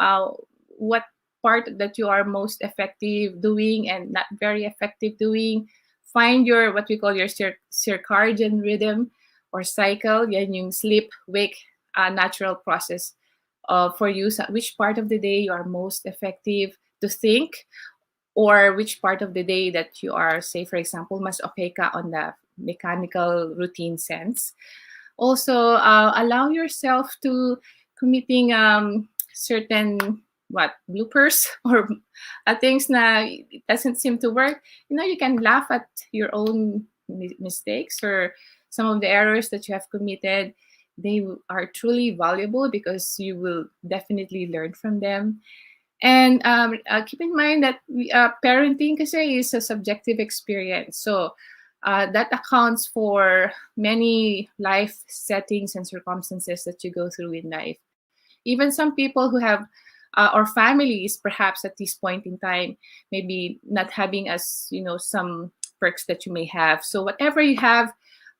what part that you are most effective doing and not very effective doing. Find your what we call your circadian rhythm or cycle. Yan yung sleep, wake, natural process for you. So which part of the day you are most effective to think, or which part of the day that you are, say, for example, mas okay ka on the mechanical routine sense. Also, allow yourself to committing certain bloopers or things na it doesn't seem to work. You can laugh at your own mistakes or some of the errors that you have committed. They are truly valuable because you will definitely learn from them. And keep in mind that parenting kasi is a subjective experience. So that accounts for many life settings and circumstances that you go through in life. Even some people who have, or families perhaps at this point in time, maybe not having as, some perks that you may have. So whatever you have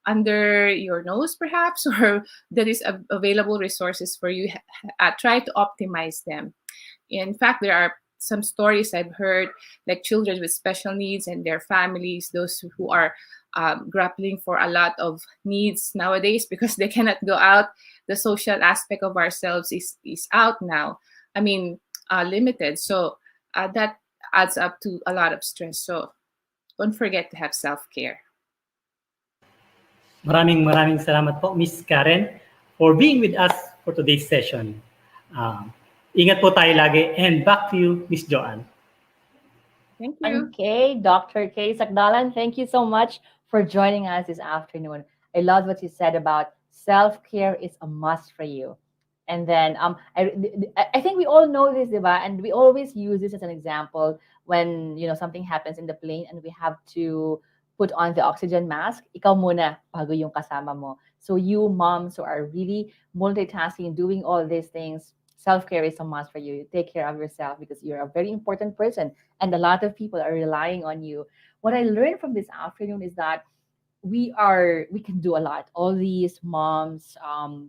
under your nose perhaps, or that is available resources for you, try to optimize them. In fact, there are some stories I've heard, like children with special needs and their families, those who are grappling for a lot of needs nowadays because they cannot go out. The social aspect of ourselves is out now. I mean, limited. So that adds up to a lot of stress. So don't forget to have self-care. Maraming salamat po, Miss Karen, for being with us for today's session. Ingat po tayo lagi, and back to you, Miss Joanne. Thank you. Okay, Dr. Kay Sakdalan, thank you so much for joining us this afternoon. I love what you said about self-care is a must for you. And then I think we all know this, diba? And we always use this as an example when something happens in the plane and we have to put on the oxygen mask. Ikaw muna bago yung kasama mo. So you moms who are really multitasking, doing all these things, self-care is a must for you. You take care of yourself because you're a very important person and a lot of people are relying on you. What I learned from this afternoon is that we can do a lot. All these moms are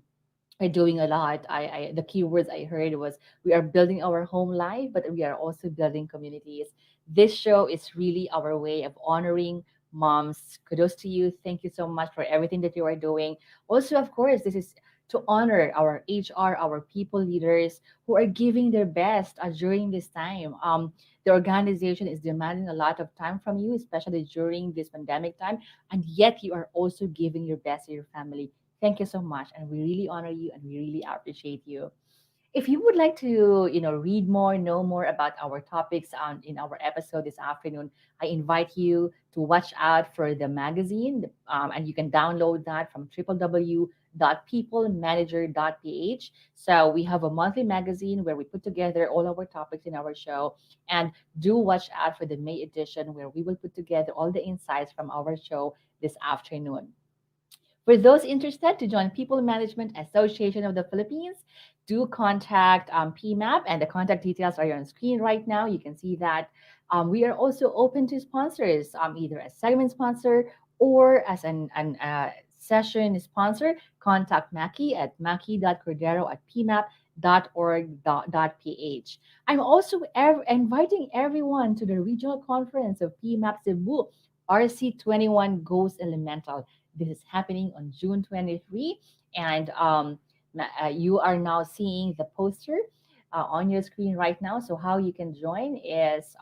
doing a lot. The keywords I heard was we are building our home life, but we are also building communities. This show is really our way of honoring moms. Kudos to you. Thank you so much for everything that you are doing. Also, of course, this is to honor our HR, our people leaders who are giving their best during this time. The organization is demanding a lot of time from you, especially during this pandemic time, and yet you are also giving your best to your family. Thank you so much, and we really honor you and we really appreciate you. If you would like to, read more, know more about our topics in our episode this afternoon, I invite you to watch out for the magazine, and you can download that from www.peoplemanager.ph. So we have a monthly magazine where we put together all our topics in our show, and do watch out for the May edition where we will put together all the insights from our show this afternoon. For those interested to join People Management Association of the Philippines, do contact PMAP, and the contact details are on screen right now. You can see that. We are also open to sponsors, either as segment sponsor or as an session sponsor. Contact Maki at maki.cordero@pmap.org.ph. I'm also inviting everyone to the regional conference of PMAP Cebu, RC21 Goes Elemental. This is happening on June 23, and you are now seeing the poster on your screen right now. So how you can join is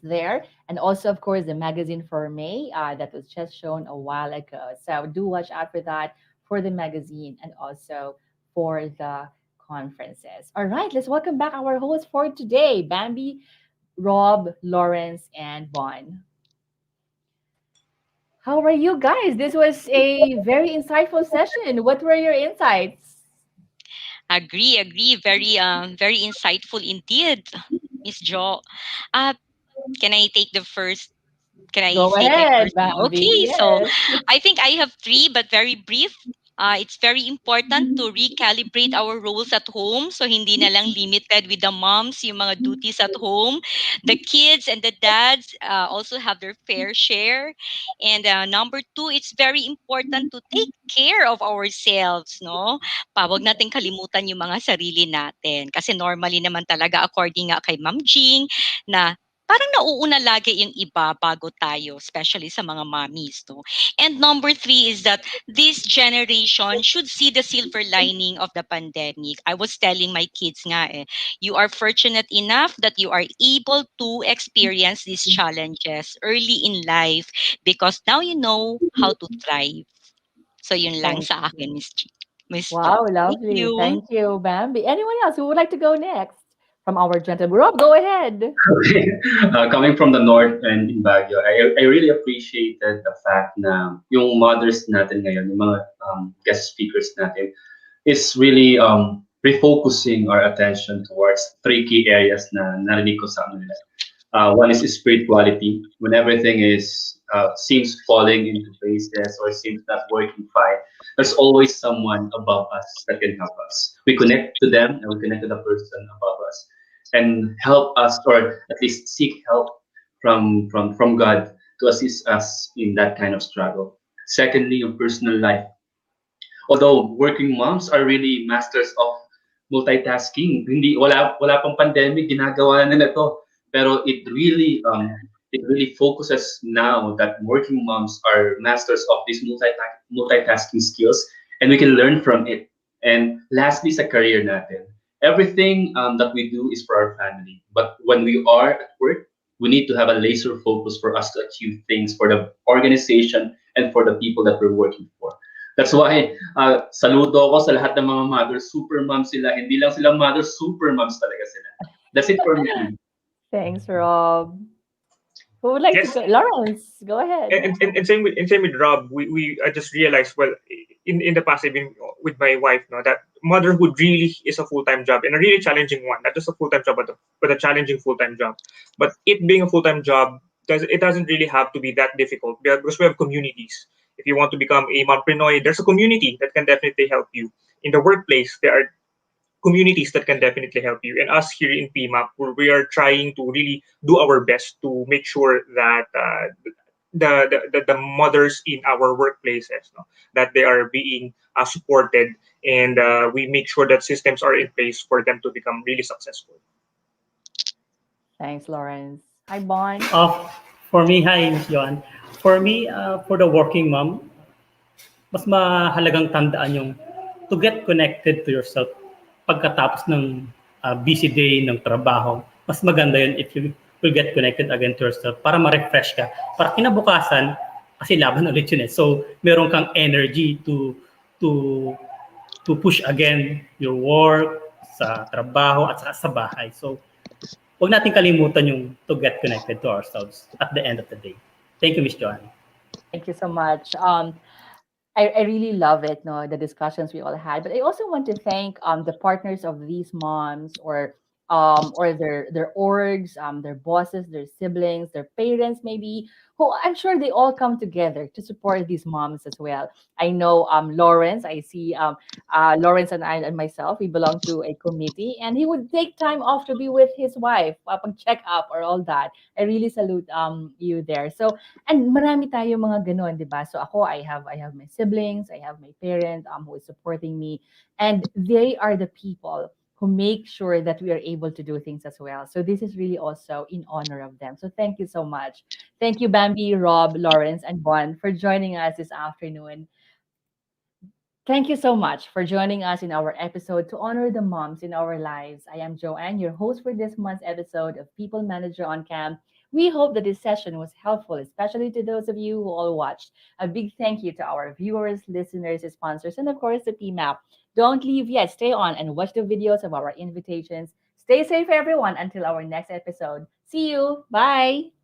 there, and also of course the magazine for May that was just shown a while ago. So do watch out for that, for the magazine and also for the conferences. All right, let's welcome back our hosts for today, Bambi, Rob, Lawrence, and Bon. How are you guys? This was a very insightful session. What were your insights? Agree. Very insightful indeed, Miss Jo. Uh, can I take the first? Can I Go say my ahead, first one? Bambi. Okay, so Yes. I think I have three, but very brief. It's very important to recalibrate our roles at home. So hindi na lang limited with the moms, yung mga duties at home. The kids and the dads also have their fair share. And number two, it's very important to take care of ourselves, no? Wag natin kalimutan yung mga sarili natin. Kasi normally naman talaga, according nga kay Ma'am Jing, na parang nauuna lagi yung iba bago tayo, especially sa mga mommies, no? And number three is that this generation should see the silver lining of the pandemic. I was telling my kids nga you are fortunate enough that you are able to experience these challenges early in life because now you know how to thrive. So yun lang Thank sa you. akin, Miss Jo. Wow, Thank lovely. you. Thank you, Bambi. Anyone else who would like to go next from our gentleman? Rob, go ahead. Okay. Coming from the north and in Baguio, I really appreciated the fact na yung mothers natin ngayon, yung mga guest speakers natin, is really refocusing our attention towards three key areas na narinig ko sa kanila. One is spirituality. When everything seems falling into places or seems not working fine, there's always someone above us that can help us. We connect to them and we connect to the person above us and help us, or at least seek help from God to assist us in that kind of struggle. Secondly, your personal life. Although working moms are really masters of multitasking. Hindi wala pang pandemic, ginagawa na to. Pero it really focuses now that working moms are masters of these multitasking skills, and we can learn from it. And lastly, sa career natin, everything that we do is for our family. But when we are at work, we need to have a laser focus for us to achieve things for the organization and for the people that we're working for. That's why saludo ako sa lahat ng mga mothers, super moms sila. Hindi lang sila mothers, super moms talaga sila. That's it for me. Thanks, Rob. Who would like Yes. to go? Lawrence, go ahead. And same with Rob, we I just realized, well, in the past, even with my wife, that motherhood really is a full-time job, and a really challenging one. Not just a full-time job, but a challenging full-time job. But it being a full-time job, it doesn't really have to be that difficult, because we have communities. If you want to become a mompreneur, there's a community that can definitely help you. In the workplace, there are communities that can definitely help you. And us here in PMAP, we are trying to really do our best to make sure that the mothers in our workplaces, that they are being supported, and we make sure that systems are in place for them to become really successful. Thanks, Lawrence. Hi, Bon. For me, hi, Miss Joanne. For me, for the working mom, mas mahalagang tandaan yung to get connected to yourself pagkatapos ng busy day ng trabaho. Mas maganda yun if you will get connected again to yourself para ma-refresh ka. Para kinabukasan, kasi laban ulit yun eh. So, meron kang energy to push again your work sa trabaho at sa bahay. So, huwag natin kalimutan yung to get connected to ourselves at the end of the day. Thank you, Miss Joanne. Thank you so much. I really love it, the discussions we all had. But I also want to thank the partners of these moms, or their orgs, their bosses, their siblings, their parents, maybe, who I'm sure they all come together to support these moms as well. I know Lawrence, I see Lawrence and I and myself, we belong to a committee, and he would take time off to be with his wife, check up or all that. I really salute you there. So, and marami tayo mga ganon, di ba? So ako, I have my siblings, I have my parent who is supporting me, and they are the people who make sure that we are able to do things as well. So this is really also in honor of them. So thank you so much. Thank you, Bambi, Rob, Lawrence, and Bon for joining us this afternoon. Thank you so much for joining us in our episode to honor the moms in our lives. I am Joanne, your host for this month's episode of People Manager on Cam. We hope that this session was helpful, especially to those of you who all watched. A big thank you to our viewers, listeners, sponsors, and of course the PMAP. Don't leave yet. Stay on and watch the videos of our invitations. Stay safe, everyone, until our next episode. See you. Bye.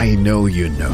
I know you know.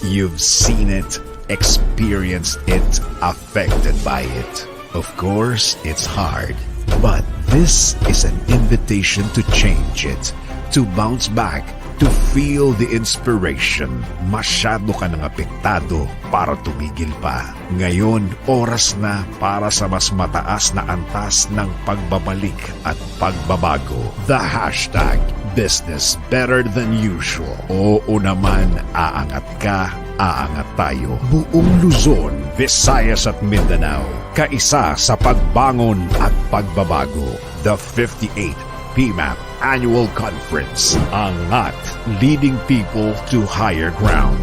You've seen it, experienced it, affected by it. Of course, it's hard. But this is an invitation to change it, to bounce back, to feel the inspiration. Masyado ka nang apektado para tumigil pa. Ngayon, oras na para sa mas mataas na antas ng pagbabalik at pagbabago. The hashtag Business Better Than Usual. Oo naman, aangat ka, aangat tayo. Buong Luzon, Visayas at Mindanao, kaisa sa pagbangon at pagbabago. The 58th PMAP Annual Conference. Angat, leading people to higher ground.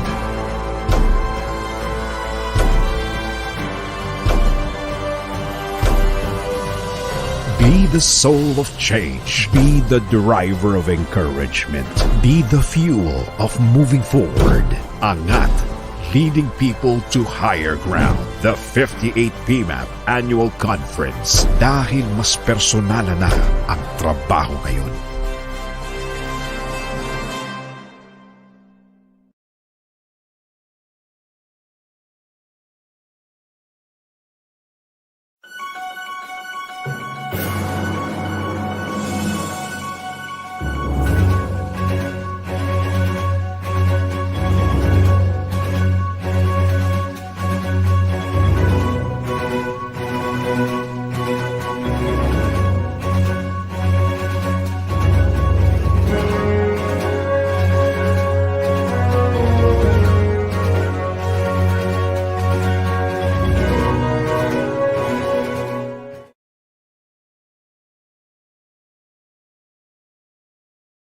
Be the soul of change. Be the driver of encouragement. Be the fuel of moving forward. Angat, leading people to higher ground. The 58th PMAP Annual Conference. Dahil mas personal na ang trabaho ngayon.